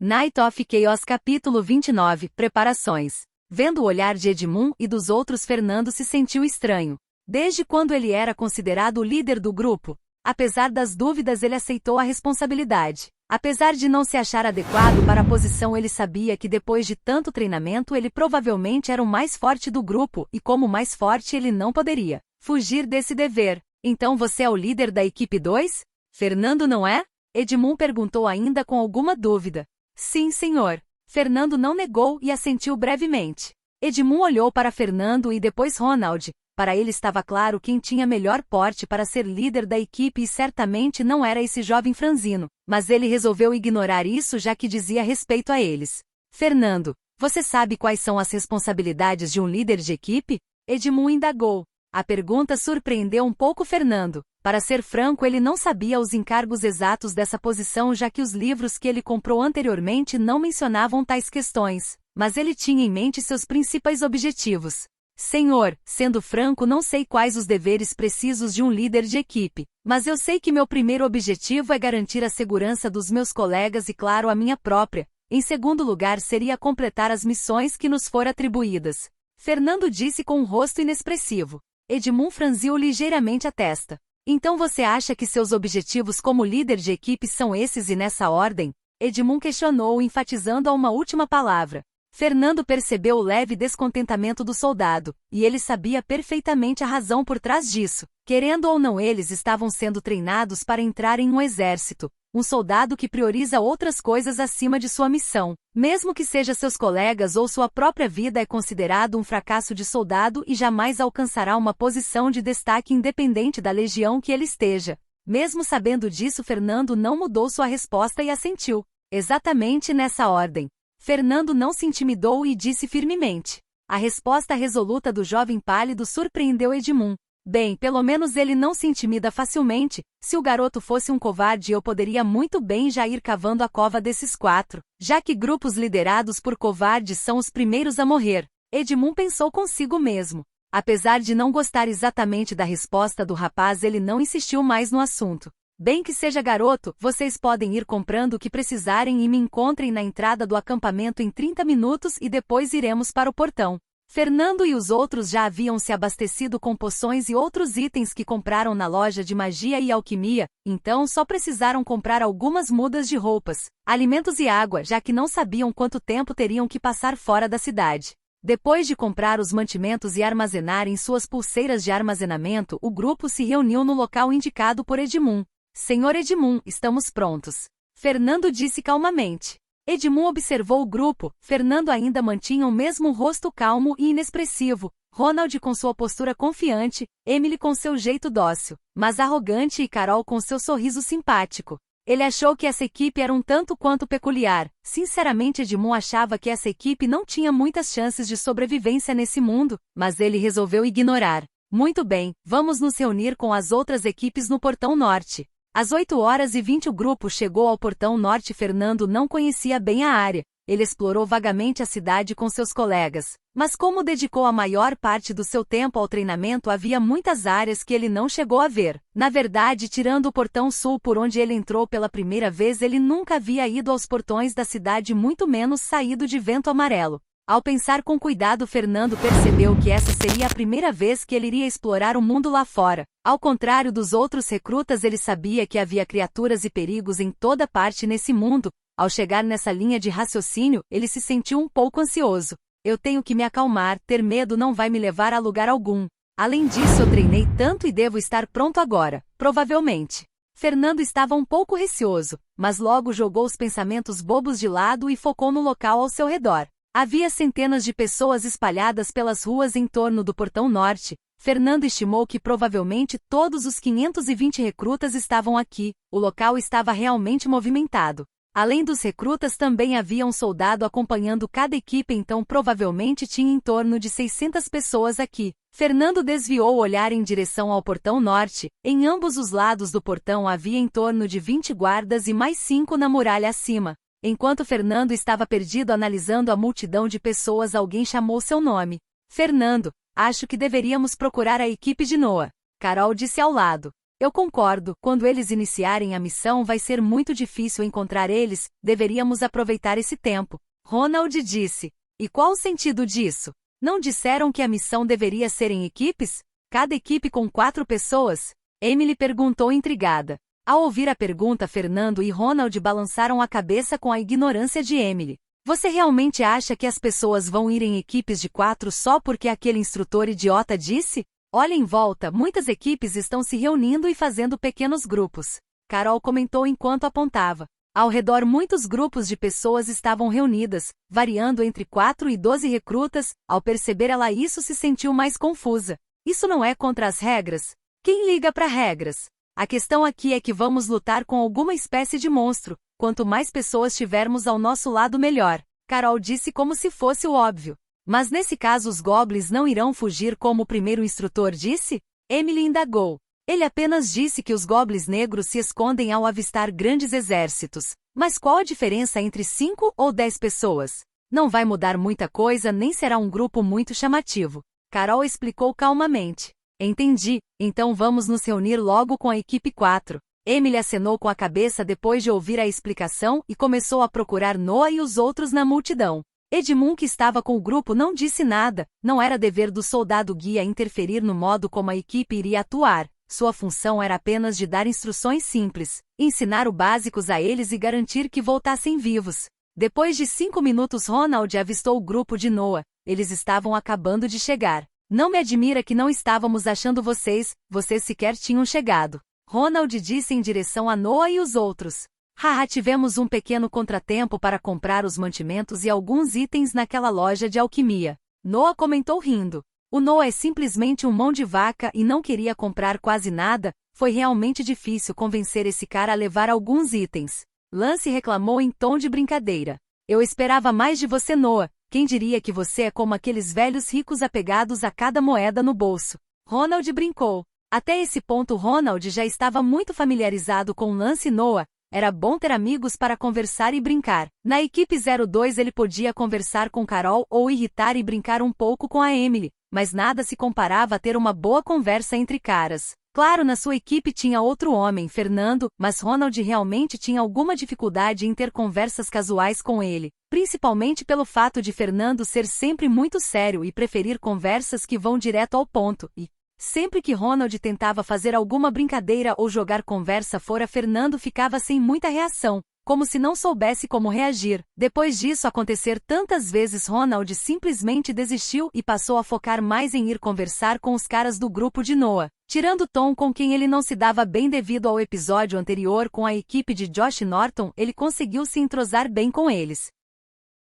Night of Chaos capítulo 29 Preparações. Vendo o olhar de Edmund e dos outros, Fernando se sentiu estranho. Desde quando ele era considerado o líder do grupo? Apesar das dúvidas, ele aceitou a responsabilidade. Apesar de não se achar adequado para a posição, ele sabia que depois de tanto treinamento ele provavelmente era o mais forte do grupo, e como mais forte ele não poderia fugir desse dever. Então você é o líder da equipe 2? Fernando não é? Edmund perguntou ainda com alguma dúvida. Sim, senhor. Fernando não negou e assentiu brevemente. Edmund olhou para Fernando e depois Ronald. Para ele estava claro quem tinha melhor porte para ser líder da equipe e certamente não era esse jovem franzino, mas ele resolveu ignorar isso já que dizia respeito a eles. Fernando, você sabe quais são as responsabilidades de um líder de equipe? Edmund indagou. A pergunta surpreendeu um pouco Fernando. Para ser franco, ele não sabia os encargos exatos dessa posição, já que os livros que ele comprou anteriormente não mencionavam tais questões, mas ele tinha em mente seus principais objetivos. Senhor, sendo franco, não sei quais os deveres precisos de um líder de equipe, mas eu sei que meu primeiro objetivo é garantir a segurança dos meus colegas e, claro, a minha própria. Em segundo lugar, seria completar as missões que nos foram atribuídas. Fernando disse com um rosto inexpressivo. Edmund franziu ligeiramente a testa. Então você acha que seus objetivos como líder de equipe são esses e nessa ordem? Edmund questionou, enfatizando a uma última palavra. Fernando percebeu o leve descontentamento do soldado, e ele sabia perfeitamente a razão por trás disso. Querendo ou não, eles estavam sendo treinados para entrar em um exército. Um soldado que prioriza outras coisas acima de sua missão, mesmo que seja seus colegas ou sua própria vida, é considerado um fracasso de soldado e jamais alcançará uma posição de destaque independente da legião que ele esteja. Mesmo sabendo disso, Fernando não mudou sua resposta e assentiu. Exatamente nessa ordem. Fernando não se intimidou e disse firmemente. A resposta resoluta do jovem pálido surpreendeu Edmund. Bem, pelo menos ele não se intimida facilmente. Se o garoto fosse um covarde, eu poderia muito bem já ir cavando a cova desses 4, já que grupos liderados por covardes são os primeiros a morrer. Edmund pensou consigo mesmo. Apesar de não gostar exatamente da resposta do rapaz, ele não insistiu mais no assunto. Bem que seja, garoto, vocês podem ir comprando o que precisarem e me encontrem na entrada do acampamento em 30 minutos e depois iremos para o portão. Fernando e os outros já haviam se abastecido com poções e outros itens que compraram na loja de magia e alquimia, então só precisaram comprar algumas mudas de roupas, alimentos e água, já que não sabiam quanto tempo teriam que passar fora da cidade. Depois de comprar os mantimentos e armazenar em suas pulseiras de armazenamento, o grupo se reuniu no local indicado por Edmund. Senhor Edmund, estamos prontos. Fernando disse calmamente. Edmund observou o grupo. Fernando ainda mantinha o mesmo rosto calmo e inexpressivo, Ronald com sua postura confiante, Emily com seu jeito dócil, mas arrogante, e Carol com seu sorriso simpático. Ele achou que essa equipe era um tanto quanto peculiar. Sinceramente, Edmund achava que essa equipe não tinha muitas chances de sobrevivência nesse mundo, mas ele resolveu ignorar. Muito bem, vamos nos reunir com as outras equipes no Portão Norte. Às 8h20 o grupo chegou ao Portão Norte. Fernando não conhecia bem a área. Ele explorou vagamente a cidade com seus colegas, mas como dedicou a maior parte do seu tempo ao treinamento, havia muitas áreas que ele não chegou a ver. Na verdade, tirando o Portão Sul por onde ele entrou pela primeira vez, ele nunca havia ido aos portões da cidade, muito menos saído de Vento Amarelo. Ao pensar com cuidado, Fernando percebeu que essa seria a primeira vez que ele iria explorar o mundo lá fora. Ao contrário dos outros recrutas, ele sabia que havia criaturas e perigos em toda parte nesse mundo. Ao chegar nessa linha de raciocínio, ele se sentiu um pouco ansioso. Eu tenho que me acalmar, ter medo não vai me levar a lugar algum. Além disso, eu treinei tanto e devo estar pronto agora, provavelmente. Fernando estava um pouco receoso, mas logo jogou os pensamentos bobos de lado e focou no local ao seu redor. Havia centenas de pessoas espalhadas pelas ruas em torno do Portão Norte. Fernando estimou que provavelmente todos os 520 recrutas estavam aqui. O local estava realmente movimentado. Além dos recrutas, também havia um soldado acompanhando cada equipe, então provavelmente tinha em torno de 600 pessoas aqui. Fernando desviou o olhar em direção ao Portão Norte. Em ambos os lados do portão havia em torno de 20 guardas e mais 5 na muralha acima. Enquanto Fernando estava perdido analisando a multidão de pessoas, alguém chamou seu nome. Fernando, acho que deveríamos procurar a equipe de Noah. Carol disse ao lado. Eu concordo, quando eles iniciarem a missão vai ser muito difícil encontrar eles, deveríamos aproveitar esse tempo. Ronald disse. E qual o sentido disso? Não disseram que a missão deveria ser em equipes? Cada equipe com 4 pessoas? Emily perguntou intrigada. Ao ouvir a pergunta, Fernando e Ronald balançaram a cabeça com a ignorância de Emily. Você realmente acha que as pessoas vão ir em equipes de 4 só porque aquele instrutor idiota disse? Olha em volta, muitas equipes estão se reunindo e fazendo pequenos grupos. Carol comentou enquanto apontava. Ao redor muitos grupos de pessoas estavam reunidas, variando entre 4 e 12 recrutas. Ao perceber ela isso se sentiu mais confusa. Isso não é contra as regras? Quem liga para regras? A questão aqui é que vamos lutar com alguma espécie de monstro. Quanto mais pessoas tivermos ao nosso lado melhor. Carol disse como se fosse o óbvio. Mas nesse caso os goblins não irão fugir como o primeiro instrutor disse? Emily indagou. Ele apenas disse que os goblins negros se escondem ao avistar grandes exércitos. Mas qual a diferença entre 5 ou 10 pessoas? Não vai mudar muita coisa nem será um grupo muito chamativo. Carol explicou calmamente. Entendi, então vamos nos reunir logo com a equipe 4. Emily acenou com a cabeça depois de ouvir a explicação e começou a procurar Noah e os outros na multidão. Edmund, que estava com o grupo, não disse nada. Não era dever do soldado guia interferir no modo como a equipe iria atuar. Sua função era apenas de dar instruções simples, ensinar o básicos a eles e garantir que voltassem vivos. Depois de 5 minutos Ronald avistou o grupo de Noah. Eles estavam acabando de chegar. Não me admira que não estávamos achando vocês sequer tinham chegado. Ronald disse em direção a Noah e os outros. Haha, tivemos um pequeno contratempo para comprar os mantimentos e alguns itens naquela loja de alquimia. Noah comentou rindo. O Noah é simplesmente um mão de vaca e não queria comprar quase nada. Foi realmente difícil convencer esse cara a levar alguns itens. Lance reclamou em tom de brincadeira. Eu esperava mais de você, Noah. Quem diria que você é como aqueles velhos ricos apegados a cada moeda no bolso? Ronald brincou. Até esse ponto Ronald já estava muito familiarizado com Lance e Noah. Era bom ter amigos para conversar e brincar. Na equipe 02 ele podia conversar com Carol ou irritar e brincar um pouco com a Emily, mas nada se comparava a ter uma boa conversa entre caras. Claro, na sua equipe tinha outro homem, Fernando, mas Ronald realmente tinha alguma dificuldade em ter conversas casuais com ele, principalmente pelo fato de Fernando ser sempre muito sério e preferir conversas que vão direto ao ponto, e sempre que Ronald tentava fazer alguma brincadeira ou jogar conversa fora, Fernando ficava sem muita reação, como se não soubesse como reagir. Depois disso acontecer tantas vezes, Ronald simplesmente desistiu e passou a focar mais em ir conversar com os caras do grupo de Noah, tirando Tom, com quem ele não se dava bem devido ao episódio anterior com a equipe de Josh Norton. Ele conseguiu se entrosar bem com eles.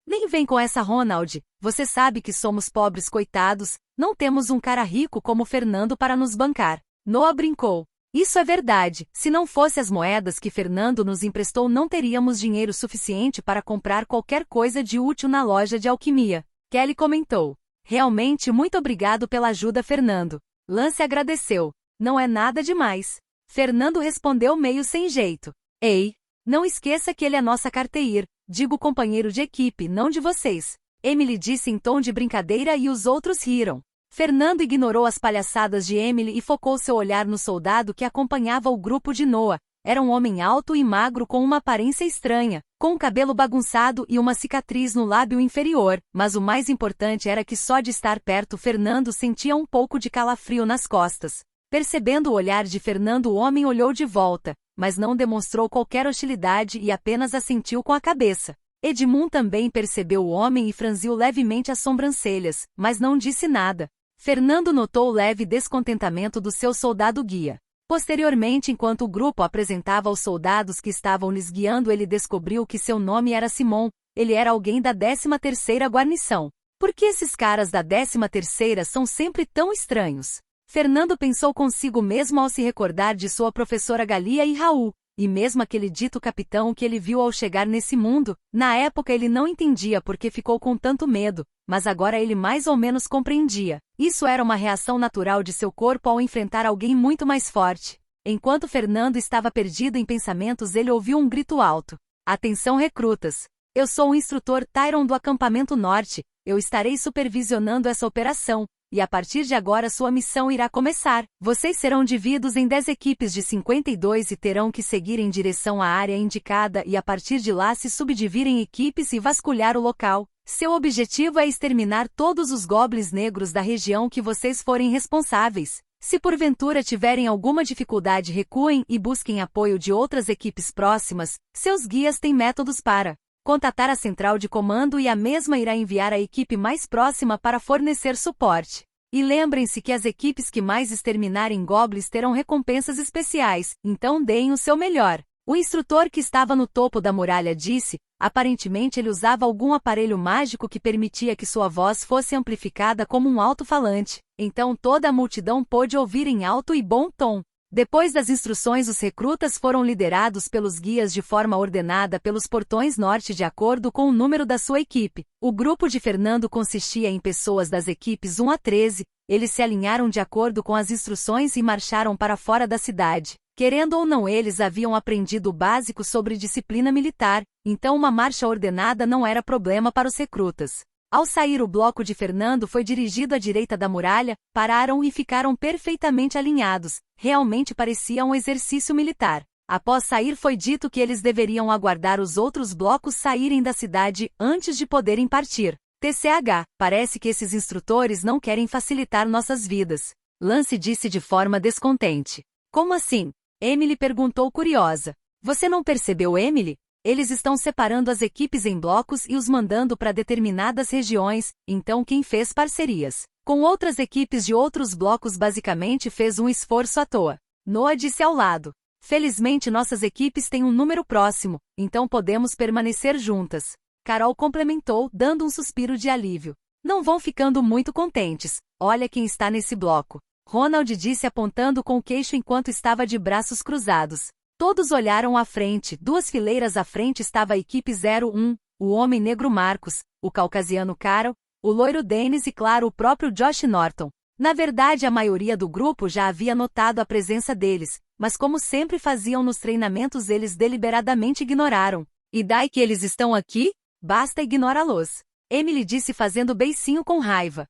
Nem vem com essa, Ronald. Você sabe que somos pobres coitados, não temos um cara rico como Fernando para nos bancar. Noah brincou. Isso é verdade, se não fosse as moedas que Fernando nos emprestou não teríamos dinheiro suficiente para comprar qualquer coisa de útil na loja de alquimia. Kelly comentou. Realmente muito obrigado pela ajuda, Fernando. Lance agradeceu. Não é nada demais. Fernando respondeu meio sem jeito. Ei, não esqueça que ele é nossa carteir. Digo companheiro de equipe, não de vocês. Emily disse em tom de brincadeira e os outros riram. Fernando ignorou as palhaçadas de Emily e focou seu olhar no soldado que acompanhava o grupo de Noah. Era um homem alto e magro com uma aparência estranha, com um cabelo bagunçado e uma cicatriz no lábio inferior, mas o mais importante era que só de estar perto Fernando sentia um pouco de calafrio nas costas. Percebendo o olhar de Fernando, o homem olhou de volta, mas não demonstrou qualquer hostilidade e apenas assentiu com a cabeça. Edmund também percebeu o homem e franziu levemente as sobrancelhas, mas não disse nada. Fernando notou o leve descontentamento do seu soldado guia. Posteriormente, enquanto o grupo apresentava os soldados que estavam lhes guiando, ele descobriu que seu nome era Simon. Ele era alguém da 13ª guarnição. Por que esses caras da 13ª são sempre tão estranhos? Fernando pensou consigo mesmo ao se recordar de sua professora Galia e Raul, e mesmo aquele dito capitão que ele viu ao chegar nesse mundo. Na época ele não entendia por que ficou com tanto medo, mas agora ele mais ou menos compreendia. Isso era uma reação natural de seu corpo ao enfrentar alguém muito mais forte. Enquanto Fernando estava perdido em pensamentos, ele ouviu um grito alto. Atenção, recrutas! Eu sou o instrutor Tyron do acampamento norte, eu estarei supervisionando essa operação. e a partir de agora sua missão irá começar. Vocês serão divididos em 10 equipes de 52 e terão que seguir em direção à área indicada e a partir de lá se subdividir em equipes e vasculhar o local. Seu objetivo é exterminar todos os goblins negros da região que vocês forem responsáveis. Se porventura tiverem alguma dificuldade, recuem e busquem apoio de outras equipes próximas. Seus guias têm métodos para contatar a central de comando e a mesma irá enviar a equipe mais próxima para fornecer suporte. E lembrem-se que as equipes que mais exterminarem goblins terão recompensas especiais, então deem o seu melhor. O instrutor que estava no topo da muralha disse, aparentemente ele usava algum aparelho mágico que permitia que sua voz fosse amplificada como um alto-falante, então toda a multidão pôde ouvir em alto e bom tom. Depois das instruções, os recrutas foram liderados pelos guias de forma ordenada pelos portões norte de acordo com o número da sua equipe. O grupo de Fernando consistia em pessoas das equipes 1 a 13, eles se alinharam de acordo com as instruções e marcharam para fora da cidade. Querendo ou não, eles haviam aprendido o básico sobre disciplina militar, então uma marcha ordenada não era problema para os recrutas. Ao sair, o bloco de Fernando foi dirigido à direita da muralha, pararam e ficaram perfeitamente alinhados. Realmente parecia um exercício militar. Após sair, foi dito que eles deveriam aguardar os outros blocos saírem da cidade antes de poderem partir. TCH, parece que esses instrutores não querem facilitar nossas vidas. Lance disse de forma descontente. Como assim? Emily perguntou curiosa. Você não percebeu, Emily? Eles estão separando as equipes em blocos e os mandando para determinadas regiões, então quem fez parcerias com outras equipes de outros blocos basicamente fez um esforço à toa. Noah disse ao lado. Felizmente nossas equipes têm um número próximo, então podemos permanecer juntas. Carol complementou, dando um suspiro de alívio. Não vão ficando muito contentes. Olha quem está nesse bloco. Ronald disse apontando com o queixo enquanto estava de braços cruzados. Todos olharam à frente. 2 fileiras à frente estava a equipe 01, o homem negro Marcos, o caucasiano Carol, o loiro Dennis e claro o próprio Josh Norton. Na verdade a maioria do grupo já havia notado a presença deles, mas como sempre faziam nos treinamentos eles deliberadamente ignoraram. E daí que eles estão aqui? Basta ignorá-los. Emily disse fazendo beicinho com raiva.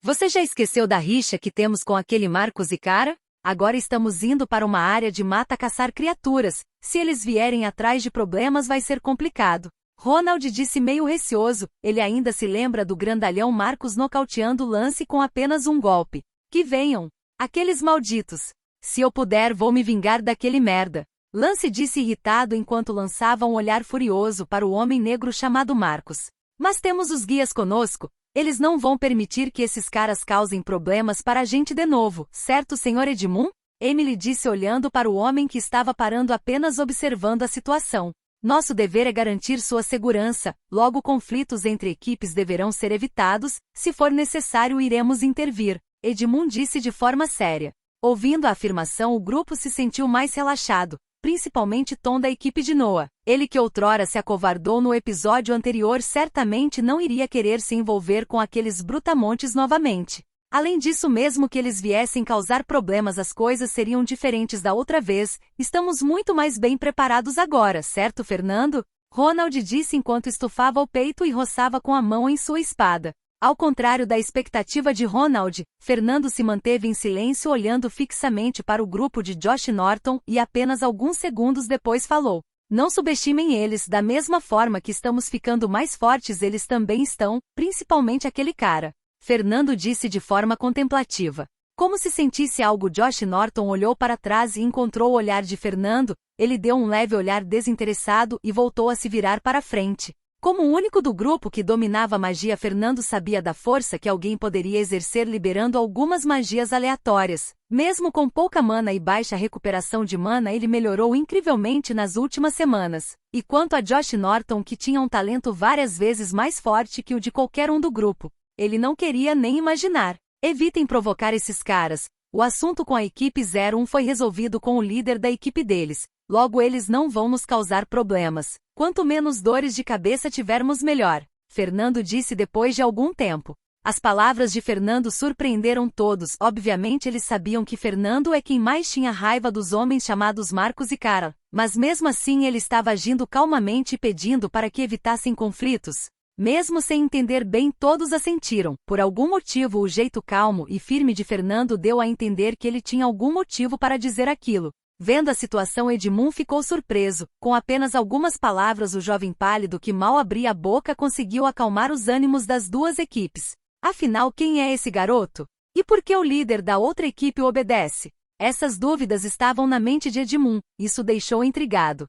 Você já esqueceu da rixa que temos com aquele Marcos e Cara? Agora estamos indo para uma área de mata caçar criaturas. Se eles vierem atrás de problemas vai ser complicado. Ronald disse meio receoso, ele ainda se lembra do grandalhão Marcos nocauteando Lance com apenas um golpe. Que venham! Aqueles malditos! Se eu puder vou me vingar daquele merda. Lance disse irritado enquanto lançava um olhar furioso para o homem negro chamado Marcos. Mas temos os guias conosco. Eles não vão permitir que esses caras causem problemas para a gente de novo, certo, Sr. Edmund? Emily disse olhando para o homem que estava parando apenas observando a situação. Nosso dever é garantir sua segurança, logo conflitos entre equipes deverão ser evitados, se for necessário iremos intervir, Edmund disse de forma séria. Ouvindo a afirmação, o grupo se sentiu mais relaxado, principalmente Tom da equipe de Noah. Ele que outrora se acovardou no episódio anterior certamente não iria querer se envolver com aqueles brutamontes novamente. Além disso, mesmo que eles viessem causar problemas, as coisas seriam diferentes da outra vez. Estamos muito mais bem preparados agora, certo, Fernando? Ronald disse enquanto estufava o peito e roçava com a mão em sua espada. Ao contrário da expectativa de Ronald, Fernando se manteve em silêncio olhando fixamente para o grupo de Josh Norton e apenas alguns segundos depois falou. Não subestimem eles, da mesma forma que estamos ficando mais fortes eles também estão, principalmente aquele cara. Fernando disse de forma contemplativa. Como se sentisse algo, Josh Norton olhou para trás e encontrou o olhar de Fernando, ele deu um leve olhar desinteressado e voltou a se virar para frente. Como o único do grupo que dominava a magia, Fernando sabia da força que alguém poderia exercer liberando algumas magias aleatórias. Mesmo com pouca mana e baixa recuperação de mana, ele melhorou incrivelmente nas últimas semanas. E quanto a Josh Norton, que tinha um talento várias vezes mais forte que o de qualquer um do grupo, ele não queria nem imaginar. Evitem provocar esses caras. O assunto com a equipe 01 foi resolvido com o líder da equipe deles. Logo eles não vão nos causar problemas. Quanto menos dores de cabeça tivermos melhor, Fernando disse depois de algum tempo. As palavras de Fernando surpreenderam todos. Obviamente eles sabiam que Fernando é quem mais tinha raiva dos homens chamados Marcos e Carol, mas mesmo assim ele estava agindo calmamente e pedindo para que evitassem conflitos. Mesmo sem entender bem, todos assentiram. Por algum motivo, o jeito calmo e firme de Fernando deu a entender que ele tinha algum motivo para dizer aquilo. Vendo a situação, Edmund ficou surpreso. Com apenas algumas palavras, o jovem pálido que mal abria a boca conseguiu acalmar os ânimos das duas equipes. Afinal, quem é esse garoto? E por que o líder da outra equipe o obedece? Essas dúvidas estavam na mente de Edmund. Isso deixou intrigado.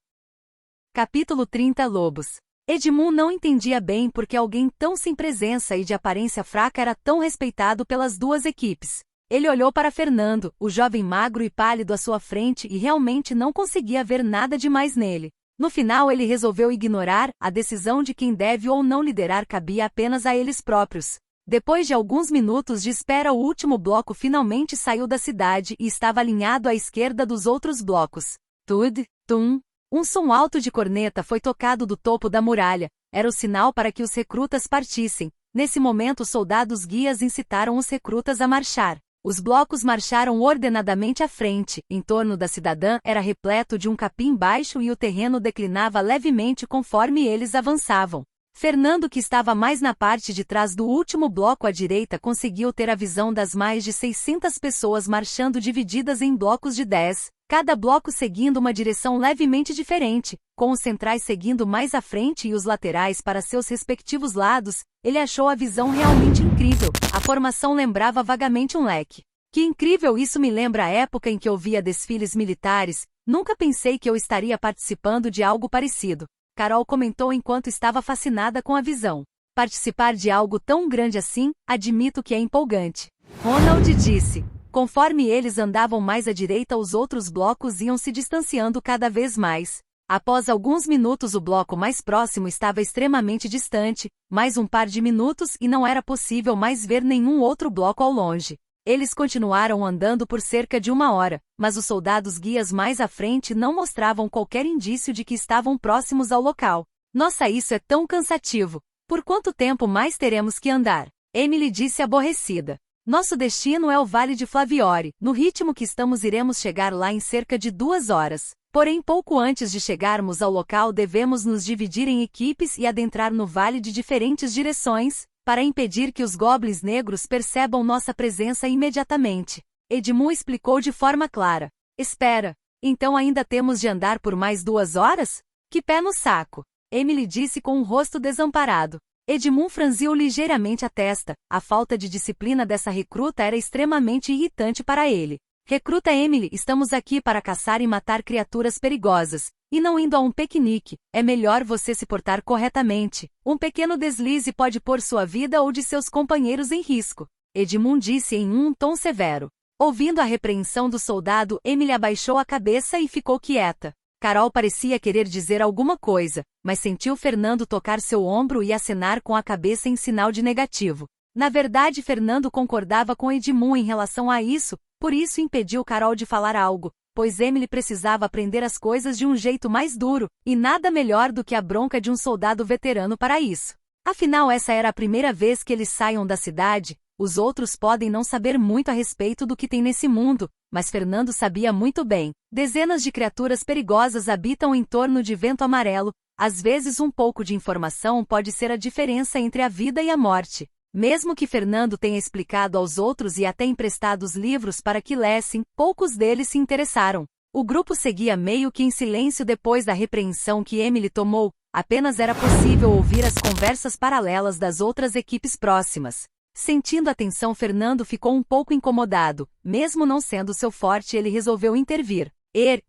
Capítulo 30 Lobos. Edmund não entendia bem por que alguém tão sem presença e de aparência fraca era tão respeitado pelas duas equipes. Ele olhou para Fernando, o jovem magro e pálido à sua frente, e realmente não conseguia ver nada demais nele. No final, ele resolveu ignorar. A decisão de quem deve ou não liderar cabia apenas a eles próprios. Depois de alguns minutos de espera, o último bloco finalmente saiu da cidade e estava alinhado à esquerda dos outros blocos. Tud, tum. Um som alto de corneta foi tocado do topo da muralha. Era o sinal para que os recrutas partissem. Nesse momento, os soldados guias incitaram os recrutas a marchar. Os blocos marcharam ordenadamente à frente. Em torno da cidadã era repleto de um capim baixo e o terreno declinava levemente conforme eles avançavam. Fernando, que estava mais na parte de trás do último bloco à direita, conseguiu ter a visão das mais de 600 pessoas marchando divididas em blocos de 10, cada bloco seguindo uma direção levemente diferente, com os centrais seguindo mais à frente e os laterais para seus respectivos lados. Ele achou a visão realmente incrível. A formação lembrava vagamente um leque. Que incrível, isso me lembra a época em que eu via desfiles militares. Nunca pensei que eu estaria participando de algo parecido. Carol comentou enquanto estava fascinada com a visão. Participar de algo tão grande assim, admito que é empolgante. Ronald disse. Conforme eles andavam mais à direita, os outros blocos iam se distanciando cada vez mais. Após alguns minutos, o bloco mais próximo estava extremamente distante, mais um par de minutos e não era possível mais ver nenhum outro bloco ao longe. Eles continuaram andando por cerca de 1 hora, mas os soldados guias mais à frente não mostravam qualquer indício de que estavam próximos ao local. Nossa, isso é tão cansativo. Por quanto tempo mais teremos que andar? Emily disse aborrecida. Nosso destino é o Vale de Flaviore. No ritmo que estamos, iremos chegar lá em cerca de 2 horas. Porém, pouco antes de chegarmos ao local, devemos nos dividir em equipes e adentrar no vale de diferentes direções, para impedir que os goblins negros percebam nossa presença imediatamente. Edmund explicou de forma clara. Espera, então ainda temos de andar por mais 2 horas? Que pé no saco! Emily disse com um rosto desamparado. Edmund franziu ligeiramente a testa. A falta de disciplina dessa recruta era extremamente irritante para ele. Recruta Emily, estamos aqui para caçar e matar criaturas perigosas, e não indo a um piquenique. É melhor você se portar corretamente. Um pequeno deslize pode pôr sua vida ou de seus companheiros em risco. Edmund disse em um tom severo. Ouvindo a repreensão do soldado, Emily abaixou a cabeça e ficou quieta. Carol parecia querer dizer alguma coisa, mas sentiu Fernando tocar seu ombro e acenar com a cabeça em sinal de negativo. Na verdade, Fernando concordava com Edmund em relação a isso, por isso impediu Carol de falar algo, pois Emily precisava aprender as coisas de um jeito mais duro, e nada melhor do que a bronca de um soldado veterano para isso. Afinal, essa era a primeira vez que eles saiam da cidade. Os outros podem não saber muito a respeito do que tem nesse mundo, mas Fernando sabia muito bem. Dezenas de criaturas perigosas habitam em torno de Vento Amarelo. Às vezes um pouco de informação pode ser a diferença entre a vida e a morte. Mesmo que Fernando tenha explicado aos outros e até emprestado os livros para que lessem, poucos deles se interessaram. O grupo seguia meio que em silêncio depois da repreensão que Emily tomou. Apenas era possível ouvir as conversas paralelas das outras equipes próximas. Sentindo a tensão, Fernando ficou um pouco incomodado. Mesmo não sendo seu forte, ele resolveu intervir.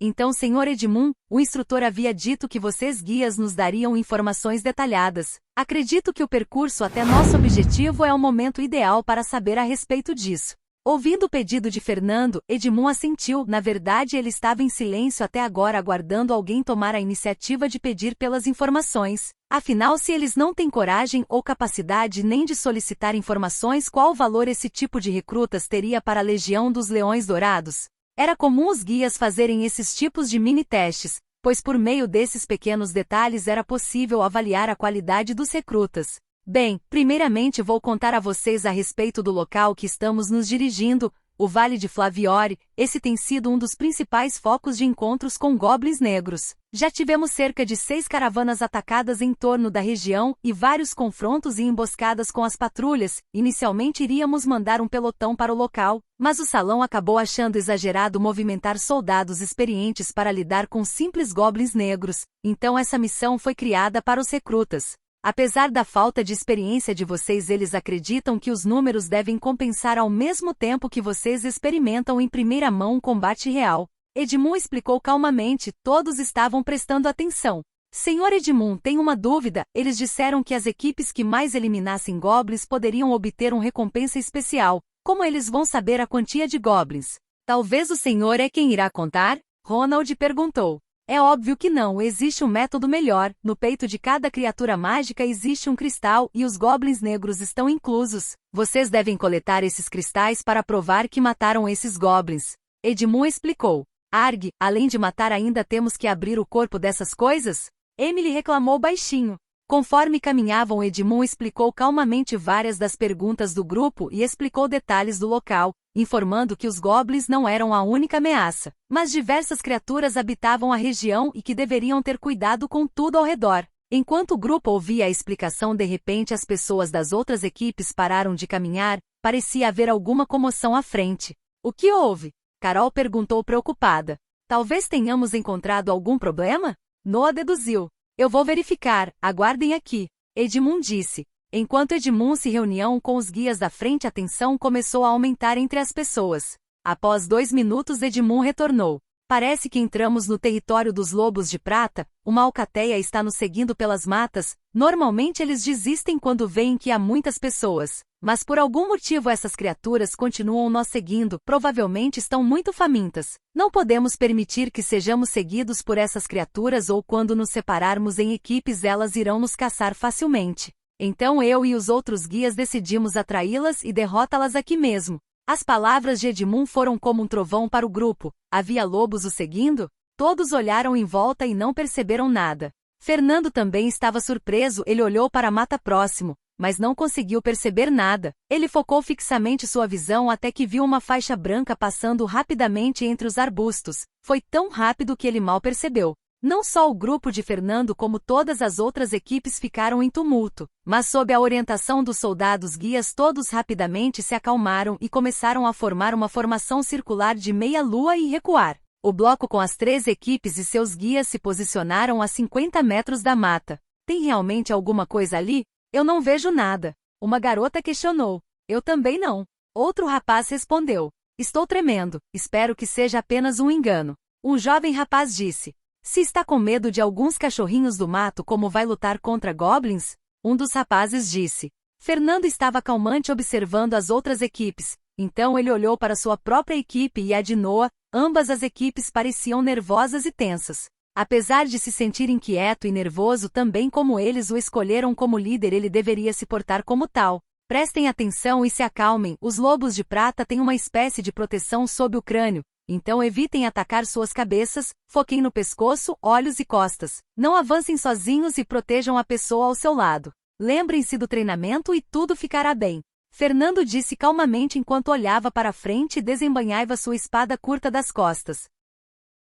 Então, Sr. Edmund, o instrutor havia dito que vocês guias nos dariam informações detalhadas. Acredito que o percurso até nosso objetivo é o momento ideal para saber a respeito disso. Ouvindo o pedido de Fernando, Edmund assentiu. Na verdade, ele estava em silêncio até agora, aguardando alguém tomar a iniciativa de pedir pelas informações. Afinal, se eles não têm coragem ou capacidade nem de solicitar informações, qual valor esse tipo de recrutas teria para a Legião dos Leões Dourados? Era comum os guias fazerem esses tipos de mini-testes, pois por meio desses pequenos detalhes era possível avaliar a qualidade dos recrutas. Bem, primeiramente vou contar a vocês a respeito do local que estamos nos dirigindo. o Vale de Flaviore, esse tem sido um dos principais focos de encontros com goblins negros. Já tivemos cerca de 6 caravanas atacadas em torno da região e vários confrontos e emboscadas com as patrulhas. Inicialmente iríamos mandar um pelotão para o local, mas o salão acabou achando exagerado movimentar soldados experientes para lidar com simples goblins negros, então essa missão foi criada para os recrutas. Apesar da falta de experiência de vocês, eles acreditam que os números devem compensar ao mesmo tempo que vocês experimentam em primeira mão um combate real. Edmund explicou calmamente, todos estavam prestando atenção. Senhor Edmund, tem uma dúvida, eles disseram que as equipes que mais eliminassem goblins poderiam obter uma recompensa especial. Como eles vão saber a quantia de goblins? Talvez o senhor é quem irá contar? Ronald perguntou. É óbvio que não, existe um método melhor. No peito de cada criatura mágica existe um cristal e os goblins negros estão inclusos. Vocês devem coletar esses cristais para provar que mataram esses goblins. Edmund explicou. Arg, além de matar ainda temos que abrir o corpo dessas coisas? Emily reclamou baixinho. Conforme caminhavam, Edmund explicou calmamente várias das perguntas do grupo e explicou detalhes do local, informando que os goblins não eram a única ameaça, mas diversas criaturas habitavam a região e que deveriam ter cuidado com tudo ao redor. Enquanto o grupo ouvia a explicação, de repente as pessoas das outras equipes pararam de caminhar, parecia haver alguma comoção à frente. O que houve? Carol perguntou preocupada. Talvez tenhamos encontrado algum problema? Noah deduziu. Eu vou verificar, aguardem aqui. Edmund disse. Enquanto Edmund se reuniam com os guias da frente, a tensão começou a aumentar entre as pessoas. Após 2 minutos, Edmund retornou. Parece que entramos no território dos lobos de prata, uma alcateia está nos seguindo pelas matas. Normalmente eles desistem quando veem que há muitas pessoas, mas por algum motivo essas criaturas continuam nos seguindo, provavelmente estão muito famintas. Não podemos permitir que sejamos seguidos por essas criaturas ou quando nos separarmos em equipes elas irão nos caçar facilmente. Então eu e os outros guias decidimos atraí-las e derrotá-las aqui mesmo. As palavras de Edmund foram como um trovão para o grupo. Havia lobos o seguindo? Todos olharam em volta e não perceberam nada. Fernando também estava surpreso, ele olhou para a mata próximo, mas não conseguiu perceber nada. Ele focou fixamente sua visão até que viu uma faixa branca passando rapidamente entre os arbustos. Foi tão rápido que ele mal percebeu. Não só o grupo de Fernando como todas as outras equipes ficaram em tumulto, mas sob a orientação dos soldados guias todos rapidamente se acalmaram e começaram a formar uma formação circular de meia-lua e recuar. O bloco com as 3 equipes e seus guias se posicionaram a 50 metros da mata. Tem realmente alguma coisa ali? Eu não vejo nada. Uma garota questionou. Eu também não. Outro rapaz respondeu. Estou tremendo, espero que seja apenas um engano. Um jovem rapaz disse. Se está com medo de alguns cachorrinhos do mato, como vai lutar contra goblins? Um dos rapazes disse. Fernando estava calmante observando as outras equipes, então ele olhou para sua própria equipe e a de Noah, ambas as equipes pareciam nervosas e tensas. Apesar de se sentir inquieto e nervoso também como eles o escolheram como líder, ele deveria se portar como tal. Prestem atenção e se acalmem, os lobos de prata têm uma espécie de proteção sob o crânio. Então evitem atacar suas cabeças, foquem no pescoço, olhos e costas. Não avancem sozinhos e protejam a pessoa ao seu lado. Lembrem-se do treinamento e tudo ficará bem. Fernando disse calmamente enquanto olhava para frente e desembainhava sua espada curta das costas.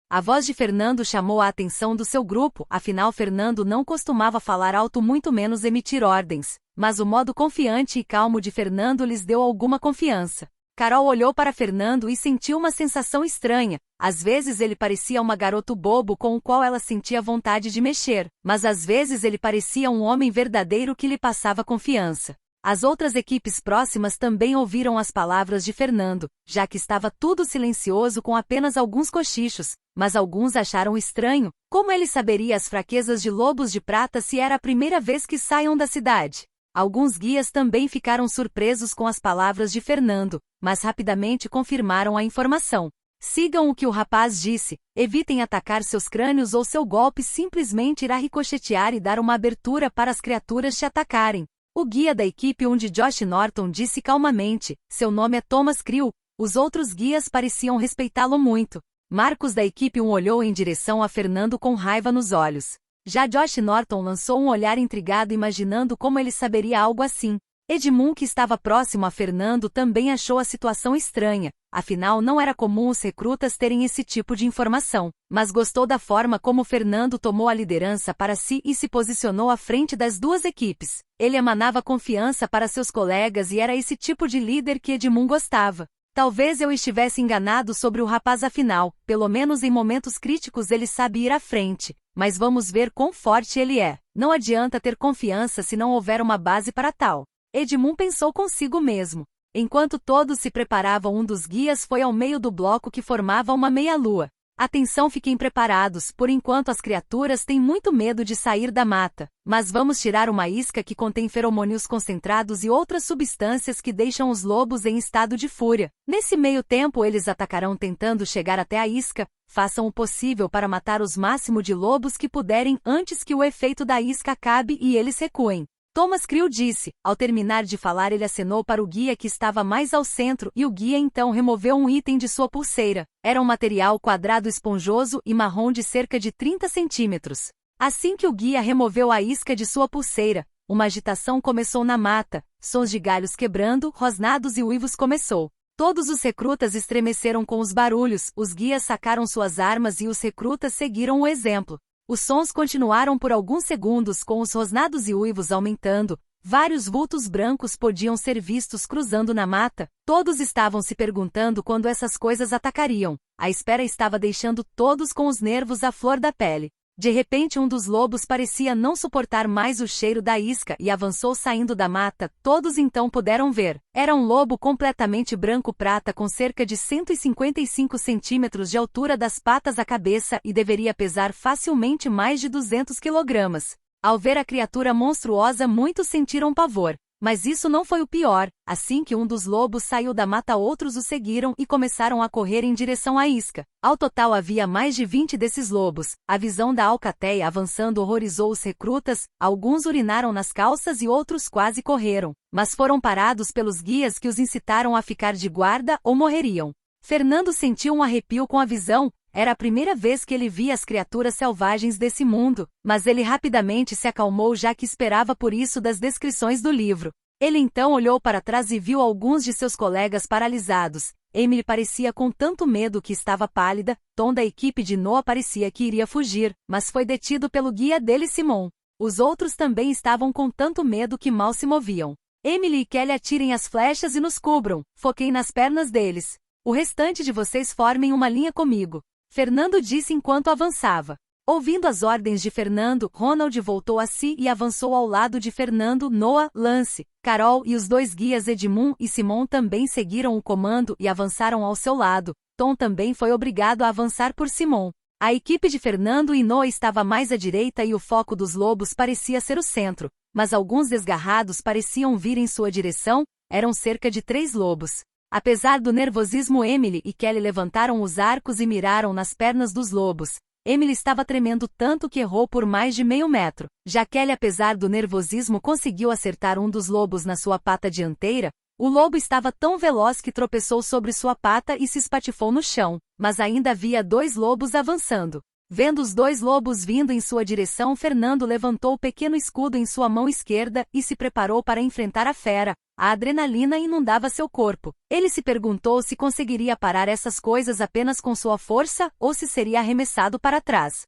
A voz de Fernando chamou a atenção do seu grupo, afinal Fernando não costumava falar alto, muito menos emitir ordens. Mas o modo confiante e calmo de Fernando lhes deu alguma confiança. Carol olhou para Fernando e sentiu uma sensação estranha. Às vezes ele parecia um garoto bobo com o qual ela sentia vontade de mexer, mas às vezes ele parecia um homem verdadeiro que lhe passava confiança. As outras equipes próximas também ouviram as palavras de Fernando, já que estava tudo silencioso com apenas alguns cochichos, mas alguns acharam estranho. Como ele saberia as fraquezas de lobos de prata se era a primeira vez que saiam da cidade? Alguns guias também ficaram surpresos com as palavras de Fernando, mas rapidamente confirmaram a informação. Sigam o que o rapaz disse, evitem atacar seus crânios ou seu golpe simplesmente irá ricochetear e dar uma abertura para as criaturas te atacarem. O guia da equipe 1 de Josh Norton disse calmamente, seu nome é Thomas Creel. Os outros guias pareciam respeitá-lo muito. Marcos da equipe 1 olhou em direção a Fernando com raiva nos olhos. Já Josh Norton lançou um olhar intrigado imaginando como ele saberia algo assim. Edmund, que estava próximo a Fernando, também achou a situação estranha, afinal não era comum os recrutas terem esse tipo de informação, mas gostou da forma como Fernando tomou a liderança para si e se posicionou à frente das duas equipes. Ele emanava confiança para seus colegas e era esse tipo de líder que Edmund gostava. Talvez eu estivesse enganado sobre o rapaz, afinal, pelo menos em momentos críticos ele sabe ir à frente, mas vamos ver quão forte ele é. Não adianta ter confiança se não houver uma base para tal. Edmund pensou consigo mesmo. Enquanto todos se preparavam, um dos guias foi ao meio do bloco que formava uma meia-lua. Atenção, fiquem preparados, por enquanto as criaturas têm muito medo de sair da mata, mas vamos tirar uma isca que contém feromônios concentrados e outras substâncias que deixam os lobos em estado de fúria. Nesse meio tempo eles atacarão tentando chegar até a isca. Façam o possível para matar os máximo de lobos que puderem antes que o efeito da isca acabe e eles recuem. Thomas Creel disse. Ao terminar de falar, ele acenou para o guia que estava mais ao centro e o guia então removeu um item de sua pulseira. Era um material quadrado esponjoso e marrom de cerca de 30 centímetros. Assim que o guia removeu a isca de sua pulseira, uma agitação começou na mata, sons de galhos quebrando, rosnados e uivos começou. Todos os recrutas estremeceram com os barulhos, os guias sacaram suas armas e os recrutas seguiram o exemplo. Os sons continuaram por alguns segundos, com os rosnados e uivos aumentando. Vários vultos brancos podiam ser vistos cruzando na mata. Todos estavam se perguntando quando essas coisas atacariam. A espera estava deixando todos com os nervos à flor da pele. De repente, um dos lobos parecia não suportar mais o cheiro da isca e avançou saindo da mata. Todos então puderam ver. Era um lobo completamente branco-prata com cerca de 155 centímetros de altura das patas à cabeça e deveria pesar facilmente mais de 200 quilogramas. Ao ver a criatura monstruosa, muitos sentiram pavor. Mas isso não foi o pior. Assim que um dos lobos saiu da mata, outros o seguiram e começaram a correr em direção à isca. Ao total havia mais de 20 desses lobos. A visão da alcateia avançando horrorizou os recrutas, alguns urinaram nas calças e outros quase correram. Mas foram parados pelos guias que os incitaram a ficar de guarda ou morreriam. Fernando sentiu um arrepio com a visão. Era a primeira vez que ele via as criaturas selvagens desse mundo, mas ele rapidamente se acalmou, já que esperava por isso das descrições do livro. Ele então olhou para trás e viu alguns de seus colegas paralisados. Emily parecia com tanto medo que estava pálida. Tom da equipe de Noah parecia que iria fugir, mas foi detido pelo guia dele, Simon. Os outros também estavam com tanto medo que mal se moviam. Emily e Kelly, atirem as flechas e nos cubram. Foquei nas pernas deles. O restante de vocês formem uma linha comigo. Fernando disse enquanto avançava. Ouvindo as ordens de Fernando, Ronald voltou a si e avançou ao lado de Fernando. Noah, Lance, Carol e os dois guias Edmund e Simon também seguiram o comando e avançaram ao seu lado. Tom também foi obrigado a avançar por Simon. A equipe de Fernando e Noah estava mais à direita e o foco dos lobos parecia ser o centro, mas alguns desgarrados pareciam vir em sua direção. Eram cerca de 3 lobos. Apesar do nervosismo, Emily e Kelly levantaram os arcos e miraram nas pernas dos lobos. Emily estava tremendo tanto que errou por mais de meio metro. Já Kelly, apesar do nervosismo, conseguiu acertar um dos lobos na sua pata dianteira. O lobo estava tão veloz que tropeçou sobre sua pata e se espatifou no chão, mas ainda havia 2 lobos avançando. Vendo os 2 lobos vindo em sua direção, Fernando levantou o pequeno escudo em sua mão esquerda e se preparou para enfrentar a fera. A adrenalina inundava seu corpo. Ele se perguntou se conseguiria parar essas coisas apenas com sua força ou se seria arremessado para trás.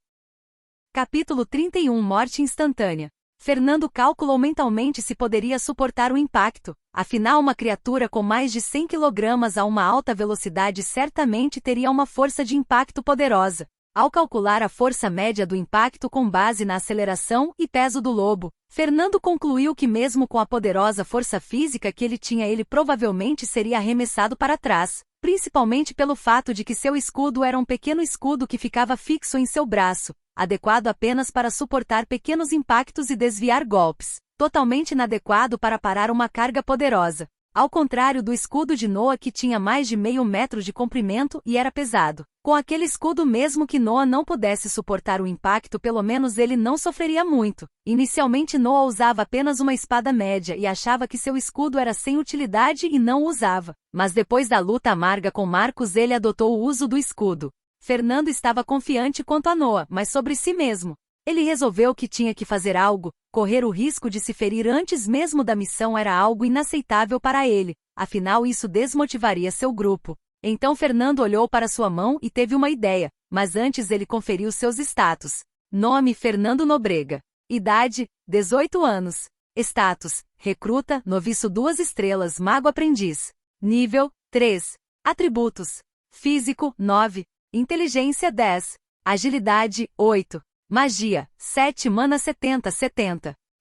Capítulo 31 Morte instantânea. Fernando calculou mentalmente se poderia suportar o impacto. Afinal, uma criatura com mais de 100 kg a uma alta velocidade certamente teria uma força de impacto poderosa. Ao calcular a força média do impacto com base na aceleração e peso do lobo, Fernando concluiu que mesmo com a poderosa força física que ele tinha, ele provavelmente seria arremessado para trás, principalmente pelo fato de que seu escudo era um pequeno escudo que ficava fixo em seu braço, adequado apenas para suportar pequenos impactos e desviar golpes, totalmente inadequado para parar uma carga poderosa. Ao contrário do escudo de Noah, que tinha mais de meio metro de comprimento e era pesado. Com aquele escudo, mesmo que Noah não pudesse suportar o impacto, pelo menos ele não sofreria muito. Inicialmente, Noah usava apenas uma espada média e achava que seu escudo era sem utilidade e não o usava. Mas depois da luta amarga com Marcus, ele adotou o uso do escudo. Fernando estava confiante quanto a Noah, mas sobre si mesmo. Ele resolveu que tinha que fazer algo. correr o risco de se ferir antes mesmo da missão era algo inaceitável para ele, afinal isso desmotivaria seu grupo. Então Fernando olhou para sua mão e teve uma ideia, mas antes ele conferiu seus status. Nome: Fernando Nobrega. Idade: 18 anos. Status: recruta, noviço 2 estrelas, mago aprendiz. Nível: 3. Atributos: físico, 9. Inteligência, 10. Agilidade, 8. Magia, 7. Mana 70.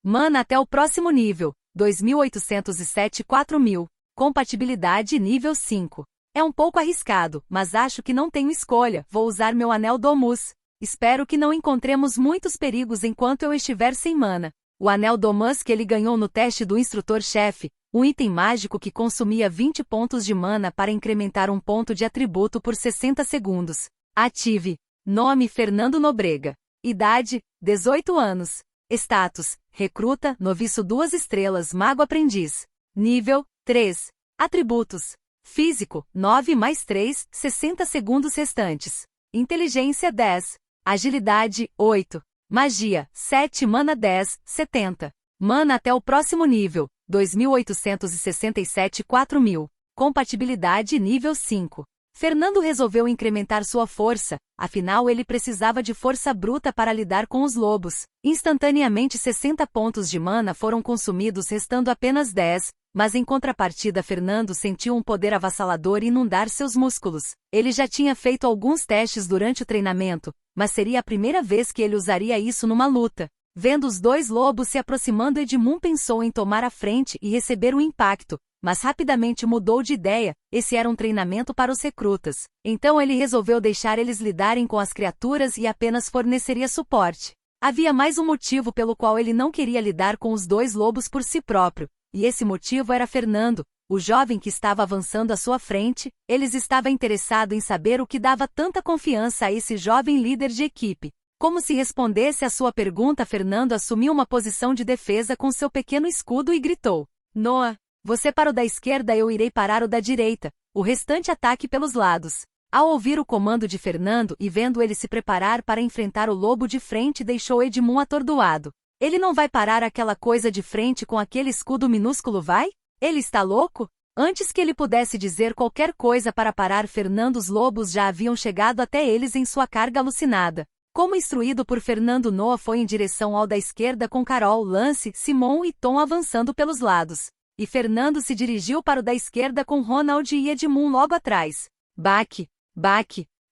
Mana até o próximo nível, 2.807 4.000. Compatibilidade nível 5. É um pouco arriscado, mas acho que não tenho escolha, vou usar meu anel Domus. Espero que não encontremos muitos perigos enquanto eu estiver sem mana. O anel Domus que ele ganhou no teste do instrutor-chefe, um item mágico que consumia 20 pontos de mana para incrementar um ponto de atributo por 60 segundos. Ative. Nome: Fernando Nobrega. Idade: 18 anos. Status: recruta, noviço 2 estrelas, mago aprendiz. Nível: 3. Atributos: físico, 9 mais 3, 60 segundos restantes. Inteligência, 10. Agilidade, 8. Magia, 7. Mana 10, 70. Mana até o próximo nível, 2.867 4.000. Compatibilidade nível 5. Fernando resolveu incrementar sua força, afinal ele precisava de força bruta para lidar com os lobos. Instantaneamente 60 pontos de mana foram consumidos, restando apenas 10, mas em contrapartida Fernando sentiu um poder avassalador inundar seus músculos. Ele já tinha feito alguns testes durante o treinamento, mas seria a primeira vez que ele usaria isso numa luta. Vendo os 2 lobos se aproximando, Edmund pensou em tomar a frente e receber o impacto, mas rapidamente mudou de ideia. Esse era um treinamento para os recrutas. Então ele resolveu deixar eles lidarem com as criaturas e apenas forneceria suporte. Havia mais um motivo pelo qual ele não queria lidar com os 2 lobos por si próprio, e esse motivo era Fernando, o jovem que estava avançando à sua frente. Ele estava interessado em saber o que dava tanta confiança a esse jovem líder de equipe. Como se respondesse à sua pergunta, Fernando assumiu uma posição de defesa com seu pequeno escudo e gritou: Noah, você para o da esquerda, eu irei parar o da direita, o restante ataque pelos lados. Ao ouvir o comando de Fernando e vendo ele se preparar para enfrentar o lobo de frente, deixou Edmund atordoado. Ele não vai parar aquela coisa de frente com aquele escudo minúsculo, vai? Ele está louco? Antes que ele pudesse dizer qualquer coisa para parar Fernando, os lobos já haviam chegado até eles em sua carga alucinada. Como instruído por Fernando, Noah foi em direção ao da esquerda com Carol, Lance, Simon e Tom avançando pelos lados. E Fernando se dirigiu para o da esquerda com Ronald e Edmund logo atrás. Baque!